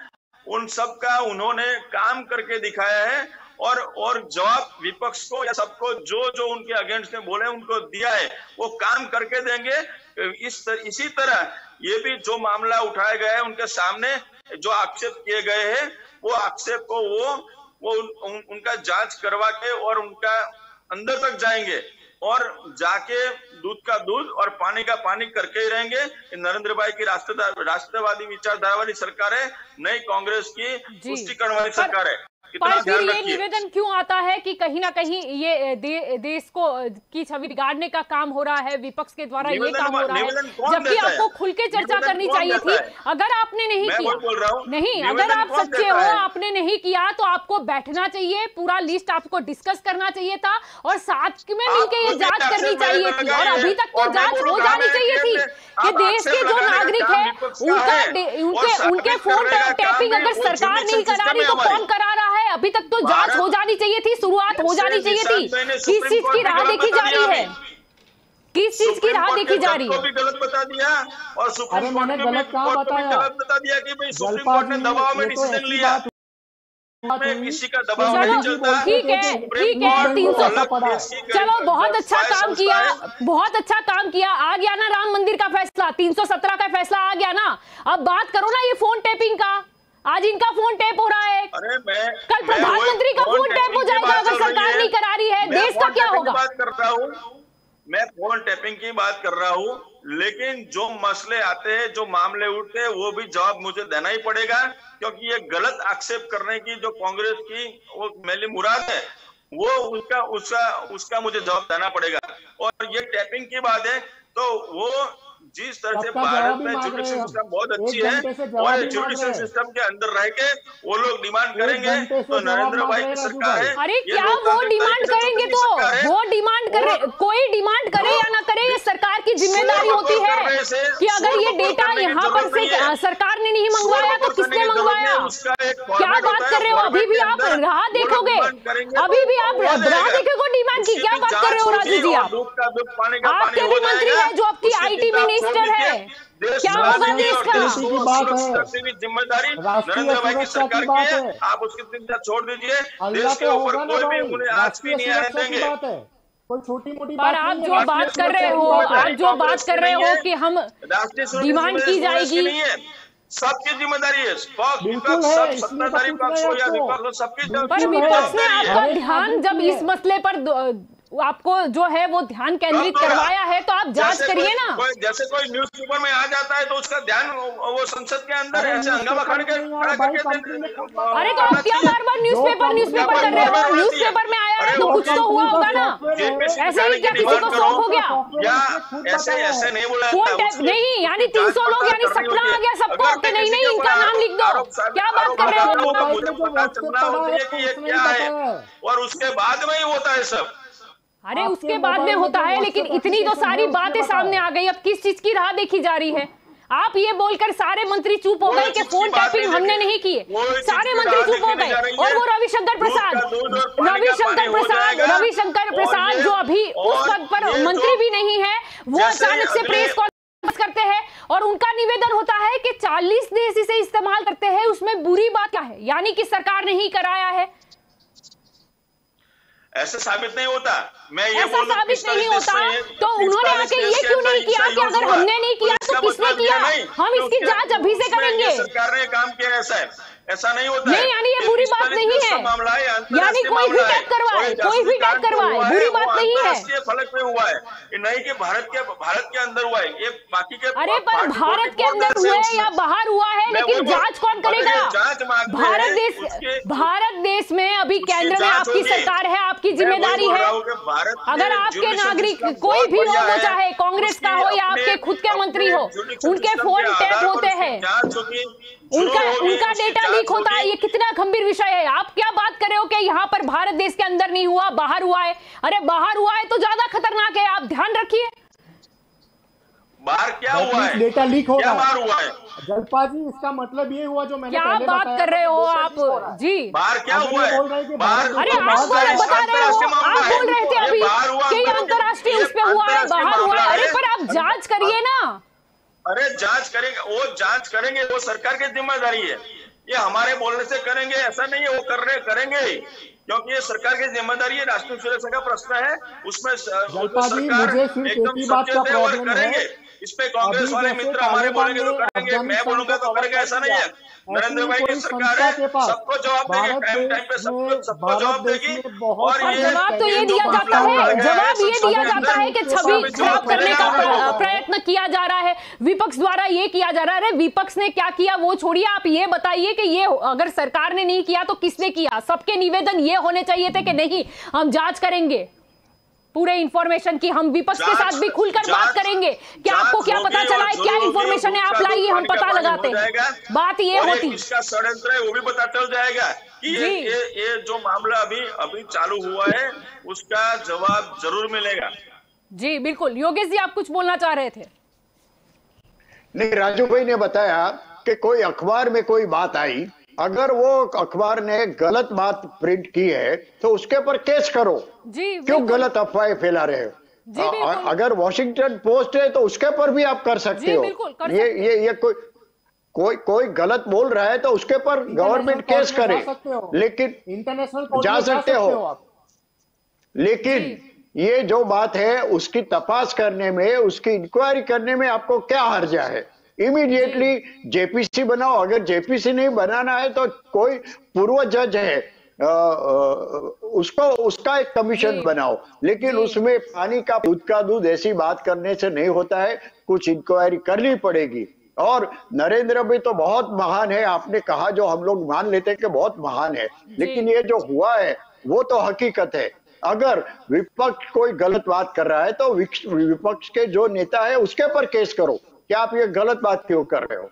उन सब का उन्होंने काम करके दिखाया है और जवाब विपक्ष को या सबको जो उनके अगेंस्ट में बोले उनको दिया है, वो काम करके देंगे। इसी तरह ये भी जो मामला उठाया गया है उनके सामने जो आक्षेप किए गए हैं, वो आक्षेप को वो उनका जांच करवा के और उनका अंदर तक जाएंगे और जाके दूध का दूध और पानी का पानी करके ही रहेंगे। नरेंद्र भाई की राष्ट्रवादी विचारधारा वाली सरकार है, नई कांग्रेस की पुष्टिकरण वाली सरकार है।
पर फिर ये निवेदन क्यों आता है कि कहीं ना कहीं ये देश को की छवि बिगाड़ने का काम हो रहा है, विपक्ष के द्वारा ये काम हो रहा है, जबकि आपको खुल के चर्चा करनी चाहिए थी। अगर आपने नहीं किया, नहीं, अगर आप सच्चे हो, आपने नहीं किया तो आपको बैठना चाहिए, पूरा लिस्ट आपको डिस्कस करना चाहिए था और साथ में मिलकर ये जांच करनी चाहिए थी। और अभी तक तो जांच हो जानी चाहिए थी कि देश के जो नागरिक है उनके फोन टैपिंग अगर सरकार नहीं करा रही तो कौन करा रहा है? अभी तक तो जांच हो जानी चाहिए थी, शुरुआत हो जानी चाहिए थी। किस चीज की राह देखी जा रही है? किस चीज की राह देखी जा रही है?
भी गलत बता दिया और सुप्रीम कोर्ट ने गलत बता दिया कि भाई सुप्रीम कोर्ट ने दबाव में डिसीजन लिया, किसी का दबाव नहीं चलता।
ठीक है 300। चलो बहुत अच्छा काम किया, बहुत अच्छा काम किया। आ गया ना राम मंदिर का फैसला, 317 का फैसला आ गया ना। अब बात करो ना ये फोन टैपिंग का। आज इनका फोन टैप हो रहा है, कल प्रधानमंत्री का फोन टैप हो जाएगा अगर सरकार नहीं करा रही है। देश का क्या होगा?
मैं फोन टैपिंग की बात कर रहा हूँ, लेकिन जो मसले आते हैं, जो मामले उठते हैं, वो भी जवाब मुझे देना ही पड़ेगा, क्योंकि ये गलत आक्षेप करने की जो कांग्रेस की वो मेरी मुराद है, वो उसका मुझे जवाब देना पड़ेगा। और ये टैपिंग की बात है तो वो जिस तरह से भारत में जुडिशियल सिस्टम बहुत अच्छी है और जुडिशियल सिस्टम के अंदर रह के वो लोग डिमांड करेंगे तो नरेंद्र भाई की सरकार है।
अरे क्या वो डिमांड करेंगे? तो वो डिमांड करे, कोई डिमांड करे या ना करे, ये सरकार की जिम्मेदारी होती है कि अगर ये डेटा यहाँ पर से सरकार ने नहीं मंगवाया तो किसने मंगवाया? क्या बात कर रहे हो? अभी भी आप राह देखोगे, अभी भी आप राह देखोगे डिमांड की? क्या बात कर रहे हो राजू जी? आपके भी मंत्री है जो आपकी IT मिनिस्टर है, क्या होगा देश का?
जिम्मेदारी नरेंद्र भाई की सरकार की है, आप उसकी चिंता छोड़ दीजिए। देश के ऊपर कोई भी उन्हें आज भी नहीं आने देंगे।
कोई छोटी मोटी
पर आप जो बात कर रहे हो, आप जो बात कर रहे हो कि हम डिमांड की जाएगी,
सबकी जिम्मेदारी है। सब सत्ताधारी पक्ष हो या विपक्ष हो, सबकी
पर विपक्ष ने आपका ध्यान जब इस मसले पर आपको जो है वो ध्यान केंद्रित करवाया है तो आप जांच करिए ना।
जैसे कोई न्यूज़पेपर में आ जाता है तो उसका ध्यान वो संसद के अंदर ऐसे हंगामा खड़ा करके
अरे तो आप क्या बार-बार न्यूज़पेपर कर रहे हो? न्यूज़पेपर में आया है तो कुछ तो हुआ होगा ना। ऐसे ही क्या किसी को शौक हो गया?
या ऐसे नहीं बोला
नहीं, यानी 300 लोग यानी सपना आ गया सबको कि नहीं इनका नाम लिख दो। क्या बात कर रहे हो?
मुझे पता चलना होता है कि ये क्या है और उसके बाद में ही होता है सब।
अरे उसके बाद में होता है, लेकिन इतनी तो सारी बातें सामने आ गई, अब किस चीज की राह देखी जा रही है? आप ये बोलकर सारे मंत्री चुप हो गए कि फोन टैपिंग हमने नहीं किए, सारे मंत्री चुप हो गए। और वो रविशंकर प्रसाद जो अभी उस पद पर मंत्री भी नहीं है, वो अचानक से प्रेस कॉन्फ्रेंस करते हैं और उनका निवेदन होता है कि 40 देश इसे इस्तेमाल करते हैं, उसमें बुरी बात क्या है? यानी कि सरकार ने ही कराया है।
ऐसा साबित नहीं होता। मैं ये
ऐसा साबित नहीं होता तो उन्होंने आके ये क्यों नहीं किया कि अगर हमने नहीं किया तो किसने किया? हम इसकी जांच अभी से करेंगे।
सरकार ने काम किया ऐसा नहीं होता
नहीं, यानी ये बुरी बात नहीं है, यानी कोई भी टैप करवाए, कोई भी टैप करवाए, बुरी बात नहीं है।
फलक में हुआ है, नहीं कि भारत के अंदर हुआ है, ये बाकी के।
अरे पर भारत के अंदर हुआ है या बाहर हुआ है, लेकिन जांच कौन करेगा? भारत देश में अभी केंद्र में आपकी सरकार है, आपकी जिम्मेदारी है। अगर आपके नागरिक कोई भी हो, वो चाहे कांग्रेस का हो या आपके खुद के मंत्री हो, उनके फोन टैप होते हैं, उनका डेटा लीक होता है, ये कितना गंभीर विषय है। आप क्या बात कर रहे हो कि यहाँ पर भारत देश के अंदर नहीं हुआ, बाहर हुआ है? अरे बाहर हुआ है तो ज्यादा खतरनाक है, आप ध्यान रखिए।
बाहर क्या हुआ है?
डेटा लीक होगा,
बाहर हुआ है।
जलपा जी, इसका मतलब ये हुआ जो मैंने
क्या बात कर रहे हो आप जी?
बाहर क्या हुआ है?
अरे आप बता रहे हो, आप बोल रहे थे अभी कि अंतर्राष्ट्रीय उस पे हुआ है, बाहर हुआ है। अरे पर आप जांच करिए ना।
अरे जांच करेंगे, वो सरकार की जिम्मेदारी है। ये हमारे बोलने से करेंगे ऐसा नहीं है, वो करेंगे, क्योंकि ये सरकार की जिम्मेदारी है, राष्ट्रीय सुरक्षा का प्रश्न है, उसमें सरकार एकदम सचेत है और करेंगे। इस पे कांग्रेस वाले मित्र हमारे बोलेंगे तो करेंगे, मैं बोलूंगा तो करेंगे, ऐसा नहीं है। नरेंद्र भाई की सरकार है, सबको जवाब देगी, टाइम टाइम पे सबको जवाब देगी। और ये
जवाब तो ये दिया जाता है, जवाब ये दिया जाता है कि छवि खराब करने का प्रयत्न किया जा रहा है, विपक्ष द्वारा ये किया जा रहा है। विपक्ष ने क्या किया वो छोड़िए, आप ये बताइए कि ये अगर सरकार ने नहीं किया तो किसने किया? सबके निवेदन ये होने चाहिए थे कि नहीं हम जांच करेंगे पूरे इंफॉर्मेशन की, हम विपक्ष के साथ भी खुलकर बात करेंगे कि आपको क्या पता चला है, क्या इंफॉर्मेशन है, आप लाइए, हम पता लगाते हैं। बात ये होती है,
इसका षड्यंत्र है वो भी पता चल जाएगा कि ये जो मामला अभी चालू हुआ है उसका जवाब जरूर मिलेगा।
जी बिल्कुल। योगेश जी आप कुछ बोलना चाह रहे थे?
नहीं, राजू भाई ने बताया कि कोई अखबार में कोई बात आई, अगर वो अखबार ने गलत बात प्रिंट की है तो उसके पर केस करो।
जी
क्यों गलत अफवाहें फैला रहे हो? अगर वॉशिंगटन पोस्ट है तो उसके पर भी आप कर सकते हो। ये कोई गलत बोल रहा है तो उसके पर गवर्नमेंट केस करे, लेकिन
इंटरनेशनल
जा सकते हो। लेकिन ये जो बात है उसकी तपास करने में, उसकी इंक्वायरी करने में आपको क्या हर्जा है? इमीडिएटली जेपीसी बनाओ। अगर जेपीसी नहीं बनाना है तो कोई पूर्व जज है उसका एक कमीशन बनाओ, लेकिन उसमें पानी का दूध का दूध ऐसी बात करने से नहीं होता है, कुछ इंक्वायरी करनी पड़ेगी। और नरेंद्र भी तो बहुत महान है, आपने कहा जो हम लोग मान लेते हैं कि बहुत महान है, लेकिन ये जो हुआ है वो तो हकीकत है। अगर विपक्ष कोई गलत बात कर रहा है तो विपक्ष के जो नेता है उसके पर केस करो, क्या आप ये गलत बात क्यों कर रहे हो?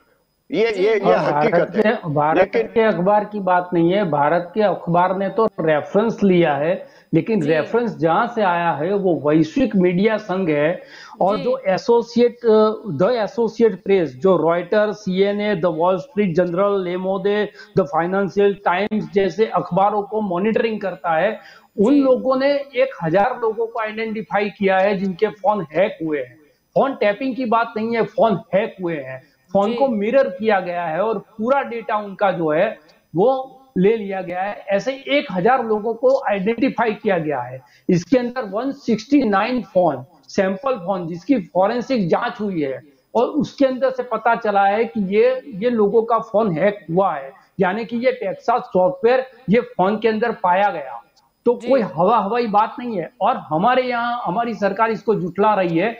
ये हकीकत है।
भारत के अखबार की बात नहीं है, भारत के अखबार ने तो रेफरेंस लिया है, लेकिन रेफरेंस जहां से आया है वो वैश्विक मीडिया संघ है। और जो द एसोसिएट प्रेस, जो Reuter, CNA, the Wall Street Journal, Le Monde, the Financial Times जैसे अखबारों को मॉनिटरिंग करता है, उन लोगों ने 1000 लोगों को आइडेंटिफाई किया है जिनके फोन हैक हुए हैं। फोन टैपिंग की बात नहीं है, फोन हैक हुए हैं, फोन को मिरर किया गया है और पूरा डेटा उनका जो है वो ले लिया गया है। ऐसे 1000 लोगों को आइडेंटिफाई किया गया है। इसके अंदर 169 फोन, सैंपल फोन जिसकी फॉरेंसिक जांच हुई है, और उसके अंदर से पता चला है कि ये लोगों का फोन हैक हुआ है, यानी कि ये टेक्सास सॉफ्टवेयर ये फोन के अंदर पाया गया। तो कोई हवाई बात नहीं है। और हमारे यहाँ हमारी सरकार इसको जुटला रही है,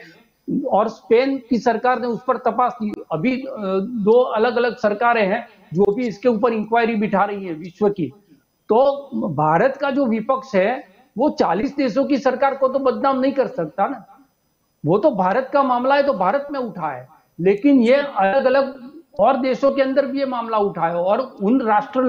और स्पेन की सरकार ने उस पर तपास की। अभी 2 अलग अलग सरकारें हैं जो भी इसके ऊपर इंक्वायरी बिठा रही है विश्व की। तो भारत का जो विपक्ष है वो 40 देशों की सरकार को तो बदनाम नहीं कर सकता ना, वो तो भारत का मामला है तो भारत में उठा है, लेकिन ये अलग अलग और देशों के अंदर भी ये मामला उठा है, और उन राष्ट्र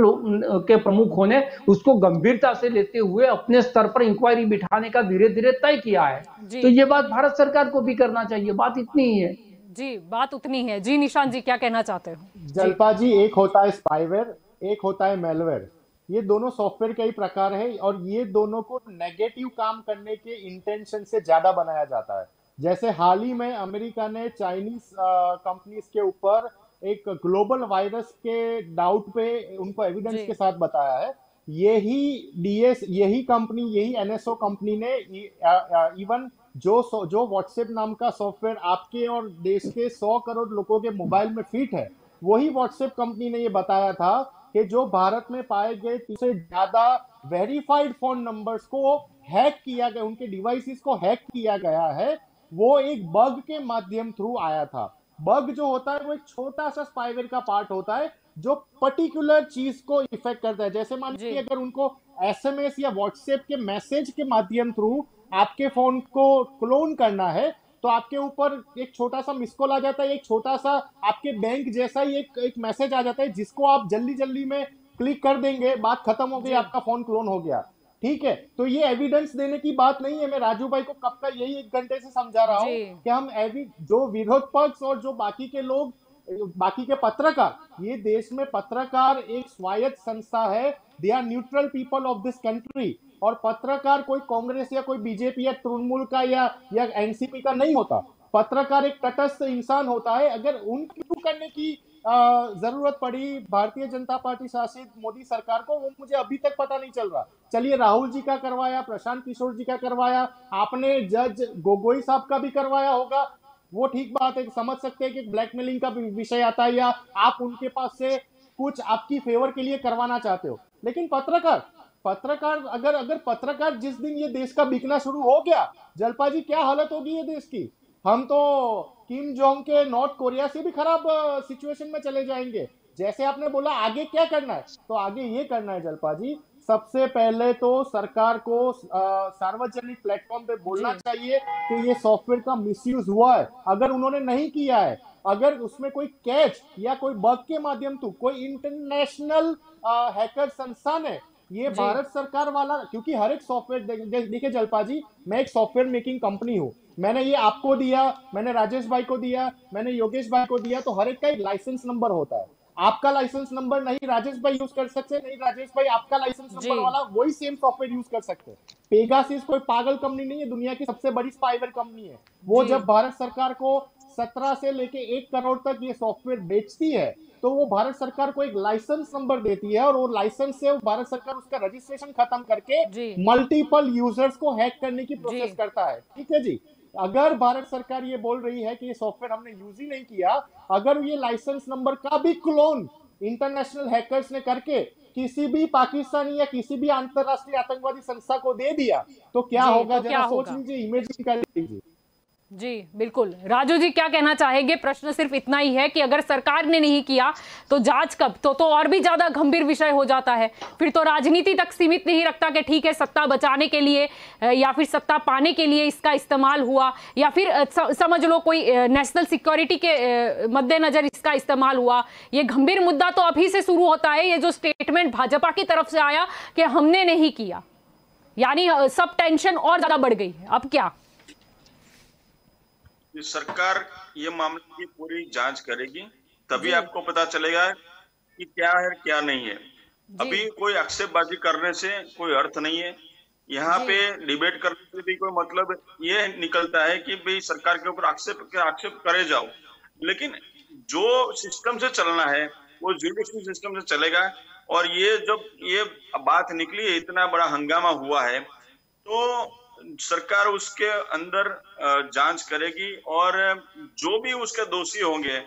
के प्रमुखों ने उसको गंभीरता से लेते हुए अपने स्तर पर इंक्वायरी बिठाने का धीरे धीरे तय किया है। तो ये बात भारत सरकार को भी करना चाहिए, बात इतनी ही है।
जी बात उतनी है। जी निशांत जी क्या कहना चाहते हो?
जल्पा जी, एक होता है स्पाईवेयर, एक होता है मेलवेयर। ये दोनों सॉफ्टवेयर के ही प्रकार है, और ये दोनों को नेगेटिव काम करने के इंटेंशन से ज्यादा बनाया जाता है। जैसे हाल ही में अमेरिका ने चाइनीज कंपनीज के ऊपर एक ग्लोबल वायरस के डाउट पे उनको एविडेंस के साथ बताया है। यही कंपनी, यही एनएसओ कंपनी ने इवन जो व्हाट्सएप नाम का सॉफ्टवेयर आपके और देश के 100 करोड़ लोगों के मोबाइल में फिट है, वही व्हाट्सएप कंपनी ने ये बताया था कि जो भारत में पाए गए 300 से ज्यादा वेरीफाइड फोन नंबर्स को हैक किया गया, उनके डिवाइसेस को हैक किया गया है, वो एक बग के माध्यम थ्रू आया था। बग जो होता है वो एक छोटा सा स्पाईवेयर का पार्ट होता है जो पर्टिकुलर चीज को इफेक्ट करता है। जैसे मान लीजिए अगर उनको एसएमएस या व्हाट्सएप के मैसेज के माध्यम थ्रू आपके फोन को क्लोन करना है, तो आपके ऊपर एक छोटा सा मिस कॉल आ जाता है, एक छोटा सा आपके बैंक जैसा ही एक मैसेज आ जाता है जिसको आप जल्दी जल्दी में क्लिक कर देंगे, बात खत्म हो गई, आपका फोन क्लोन हो गया। ठीक है, तो ये एविडेंस देने की बात नहीं है। मैं राजू भाई को कब का यही 1 घंटे से समझा रहा हूँ कि हम जो विरोध पक्ष और जो बाकी के लोग, बाकी के पत्रकार, ये देश में पत्रकार एक स्वायत्त संस्था है, they are neutral people of this country. और पत्रकार कोई कांग्रेस या कोई बीजेपी या तृणमूल का या एनसीपी का नहीं होता। पत्रकार एक तटस्थ इंसान होता है। अगर उनको करने की जरूरत पड़ी भारतीय जनता पार्टी शासित मोदी सरकार को, वो मुझे अभी तक पता नहीं चल रहा। चलिए, राहुल जी का करवाया, प्रशांत किशोर जी का करवाया, आपने जज गोगोई साहब का भी करवाया होगा, वो ठीक बात है, समझ सकते हैं कि ब्लैकमेलिंग का विषय आता है या आप उनके पास से कुछ आपकी फेवर के लिए करवाना चाहते हो। लेकिन पत्रकार अगर पत्रकार जिस दिन ये देश का बिकना शुरू हो गया, जलपा जी, क्या हालत होगी ये देश की। हम तो किम जोंग के नॉर्थ कोरिया से भी खराब सिचुएशन में चले जाएंगे। जैसे आपने बोला आगे क्या करना है, तो आगे ये करना है जलपा जी, सबसे पहले तो सरकार को सार्वजनिक प्लेटफॉर्म पे बोलना चाहिए कि ये सॉफ्टवेयर का मिसयूज हुआ है। अगर उन्होंने नहीं किया है, अगर उसमें कोई कैच या कोई बग के माध्यम से कोई इंटरनेशनल हैकर संस्थान है, ये भारत सरकार वाला, क्योंकि हर एक सॉफ्टवेयर, देखिए जलपा जी, मैं एक सॉफ्टवेयर मेकिंग कंपनी हूँ, मैंने ये आपको दिया, मैंने राजेश भाई को दिया, मैंने योगेश भाई को दिया, तो हर एक का एक लाइसेंस नंबर होता है। आपका लाइसेंस नंबर नहीं राजेश भाई यूज कर सकते, नहीं राजेश भाई आपका लाइसेंस नंबर वाला वही सेम सॉफ्टवेयर यूज कर सकते हैं। पेगासिस कोई पागल कंपनी नहीं है, दुनिया की सबसे बड़ी स्पाईवेयर कंपनी है। वो जब भारत सरकार को 17 से लेके 1 करोड़ तक ये सॉफ्टवेयर बेचती है, तो वो भारत सरकार को एक लाइसेंस नंबर देती है, और वो लाइसेंस से भारत सरकार उसका रजिस्ट्रेशन खत्म करके मल्टीपल यूजर्स को हैक करने की प्रोसेस करता है। ठीक है जी, अगर भारत सरकार ये बोल रही है कि ये सॉफ्टवेयर हमने यूज ही नहीं किया, अगर ये लाइसेंस नंबर का भी क्लोन इंटरनेशनल हैकर्स ने करके किसी भी पाकिस्तानी या किसी भी अंतरराष्ट्रीय आतंकवादी संस्था को दे दिया, तो क्या होगा, जरा सोच लीजिए, इमेजिन कर लीजिए।
जी बिल्कुल। राजू जी क्या कहना चाहेंगे? प्रश्न सिर्फ इतना ही है कि अगर सरकार ने नहीं किया तो जांच कब, तो और भी ज्यादा गंभीर विषय हो जाता है। फिर तो राजनीति तक सीमित नहीं रखता कि ठीक है सत्ता बचाने के लिए या फिर सत्ता पाने के लिए इसका इस्तेमाल हुआ, या फिर समझ लो कोई नेशनल सिक्योरिटी के मद्देनजर इसका इस्तेमाल हुआ। ये गंभीर मुद्दा तो अभी से शुरू होता है। ये जो स्टेटमेंट भाजपा की तरफ से आया कि हमने नहीं किया, यानी सब टेंशन और ज्यादा बढ़ गई है। अब क्या
सरकार ये मामले की पूरी जांच करेगी, तभी आपको पता चलेगा कि क्या है क्या नहीं है। अभी कोई आक्षेपबाजी करने से कोई अर्थ नहीं है। यहाँ पे डिबेट करने से भी कोई मतलब ये निकलता है कि भाई सरकार के ऊपर आक्षेप करे जाओ, लेकिन जो सिस्टम से चलना है वो जुडिशल सिस्टम से चलेगा। और ये जब ये बात निकली है, इतना बड़ा हंगामा हुआ है, तो सरकार उसके अंदर जांच करेगी, और जो भी उसके दोषी होंगे,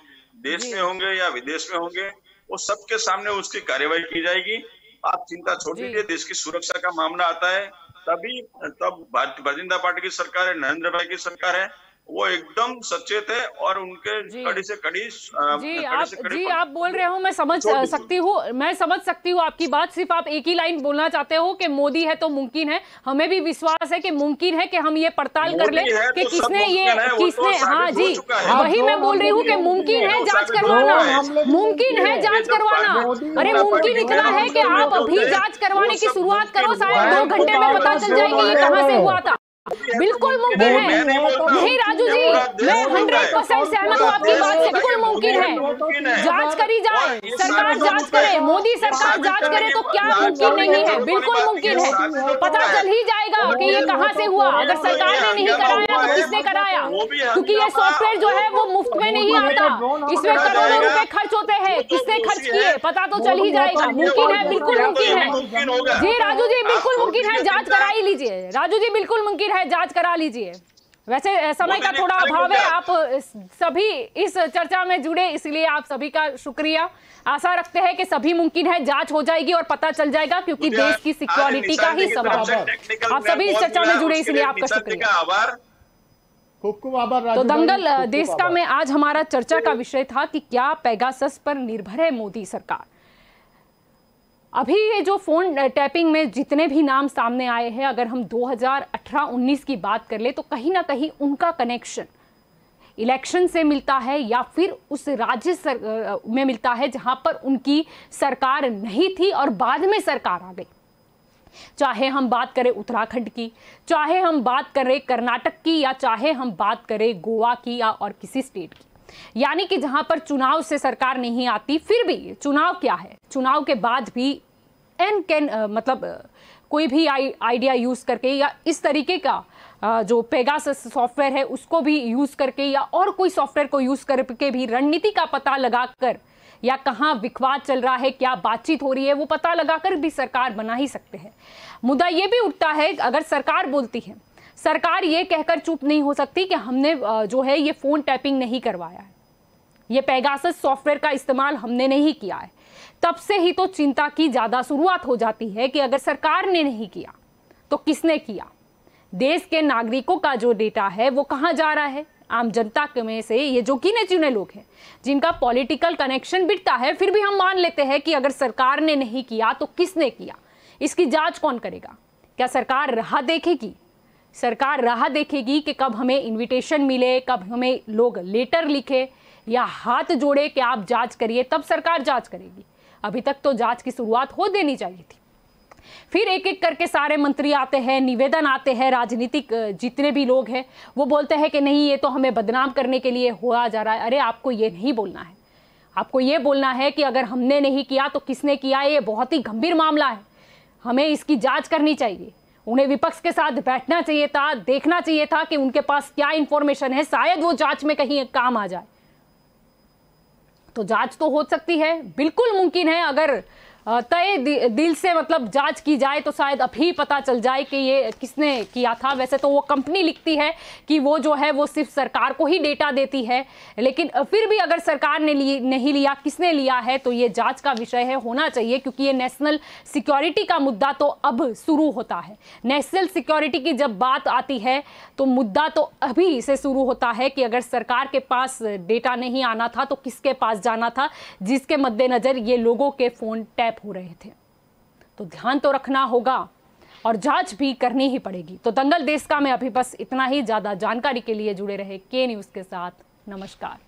देश में होंगे या विदेश में होंगे, वो सबके सामने उसकी कार्यवाही की जाएगी। आप चिंता छोड़ दीजिए, देश की सुरक्षा का मामला आता है तब भारतीय जनता पार्टी की सरकार है, नरेंद्र भाई की सरकार है, वो एकदम सचेत है और उनके कड़ी से कड़ी
आप बोल रहे हो, मैं समझ सकती हूँ आपकी बात। सिर्फ आप एक ही लाइन बोलना चाहते हो कि मोदी है तो मुमकिन है। हमें भी विश्वास है कि मुमकिन है कि हम ये पड़ताल कर ले कि किसने हाँ जी, वही मैं बोल रही हूँ कि मुमकिन है जांच करवाना, मुमकिन है जांच करवाना। अरे मुमकिन इतना है कि आप अभी जांच करवाने की शुरुआत करो, शायद 2 घंटे में पता चल जाएगी ये कहाँ से हुआ था। बिल्कुल मुमकिन है। नहीं राजू जी, मैं 100% सहमत हूँ आपकी बात से। बिल्कुल मुमकिन है, जांच करी जाए, सरकार जांच करे, मोदी सरकार जांच करे, तो क्या मुमकिन नहीं है? बिल्कुल मुमकिन है। पता चल ही जाएगा कि ये कहाँ से हुआ। अगर सरकार ने नहीं कराया तो किसने कराया? क्योंकि ये सॉफ्टवेयर जो है वो मुफ्त में नहीं आता, इसमें करोड़ों रुपए खर्च होते हैं। किसने खर्च किए पता तो चल ही जाएगा। मुमकिन है, बिल्कुल मुमकिन है। जी राजू जी, बिल्कुल मुमकिन है, जांच करा ही लीजिए। राजू जी बिल्कुल मुमकिन है, जांच करा लीजिए। वैसे समय का थोड़ा अभाव है, आप सभी इस चर्चा में जुड़े, इसलिए आप सभी का शुक्रिया। आशा रखते हैं कि सभी मुमकिन है, जांच हो जाएगी और पता चल जाएगा, क्योंकि देश की सिक्योरिटी का ही सवाल है। आप सभी इस चर्चा में जुड़े, इसलिए आपका शुक्रिया।
खूब आभार।
तो दंगल देश का में आज हमारा चर्चा का विषय था कि क्या पेगासस पर निर्भर है मोदी सरकार। अभी ये जो फोन टैपिंग में जितने भी नाम सामने आए हैं, अगर हम 2018-19 की बात कर ले तो कहीं ना कहीं उनका कनेक्शन इलेक्शन से मिलता है या फिर उस राज्य में मिलता है जहां पर उनकी सरकार नहीं थी और बाद में सरकार आ गई। चाहे हम बात करें उत्तराखंड की, चाहे हम बात करें कर्नाटक की, या चाहे हम बात करें गोवा की या और किसी स्टेट की, यानी कि जहां पर चुनाव से सरकार नहीं आती, फिर भी चुनाव क्या है, चुनाव के बाद भी मतलब कोई भी आइडिया यूज करके या इस तरीके का जो पेगासस सॉफ्टवेयर है उसको भी यूज करके या और कोई सॉफ्टवेयर को यूज करके भी रणनीति का पता लगाकर या कहाँ विवाद चल रहा है, क्या बातचीत हो रही है, वो पता लगाकर भी सरकार बना ही सकते हैं। मुद्दा ये भी उठता है, अगर सरकार बोलती है, सरकार ये कहकर चुप नहीं हो सकती कि हमने जो है ये फोन टैपिंग नहीं करवाया है, ये पेगासस सॉफ्टवेयर का इस्तेमाल हमने नहीं किया है। तब से ही तो चिंता की ज्यादा शुरुआत हो जाती है कि अगर सरकार ने नहीं किया तो किसने किया। देश के नागरिकों का जो डेटा है वो कहाँ जा रहा है, आम जनता में से ये जो गिने चुने लोग हैं जिनका पॉलिटिकल कनेक्शन बिकता है, फिर भी हम मान लेते हैं कि अगर सरकार ने नहीं किया तो किसने किया, इसकी जांच कौन करेगा। क्या सरकार राह देखेगी? सरकार राह देखेगी कि कब हमें इनविटेशन मिले, कब हमें लोग लेटर लिखे या हाथ जोड़े कि आप जांच करिए, तब सरकार जांच करेगी। अभी तक तो जांच की शुरुआत हो देनी चाहिए थी। फिर एक एक करके सारे मंत्री आते हैं, निवेदन आते हैं, राजनीतिक जितने भी लोग हैं वो बोलते हैं कि नहीं ये तो हमें बदनाम करने के लिए हुआ जा रहा है। अरे आपको ये नहीं बोलना है, आपको ये बोलना है कि अगर हमने नहीं किया तो किसने किया। ये बहुत ही गंभीर मामला है, हमें इसकी जांच करनी चाहिए। उन्हें विपक्ष के साथ बैठना चाहिए था, देखना चाहिए था कि उनके पास क्या इंफॉर्मेशन है, शायद वो जांच में कहीं काम आ जाए। तो जांच तो हो सकती है, बिल्कुल मुमकिन है। अगर तय दिल से मतलब जांच की जाए तो शायद अभी पता चल जाए कि ये किसने किया था। वैसे तो वो कंपनी लिखती है कि वो जो है वो सिर्फ सरकार को ही डेटा देती है, लेकिन फिर भी अगर सरकार ने नहीं लिया, किसने लिया है, तो ये जांच का विषय है, होना चाहिए। क्योंकि ये नेशनल सिक्योरिटी का मुद्दा तो अब शुरू होता है। नेशनल सिक्योरिटी की जब बात आती है तो मुद्दा तो अभी से शुरू होता है कि अगर सरकार के पास डेटा नहीं आना था तो किसके पास जाना था, जिसके मद्देनजर ये लोगों के फोन टैप हो रहे थे। तो ध्यान तो रखना होगा और जांच भी करनी ही पड़ेगी। तो दंगल देश का में अभी बस इतना ही। ज्यादा जानकारी के लिए जुड़े रहे के न्यूज़ के साथ। नमस्कार।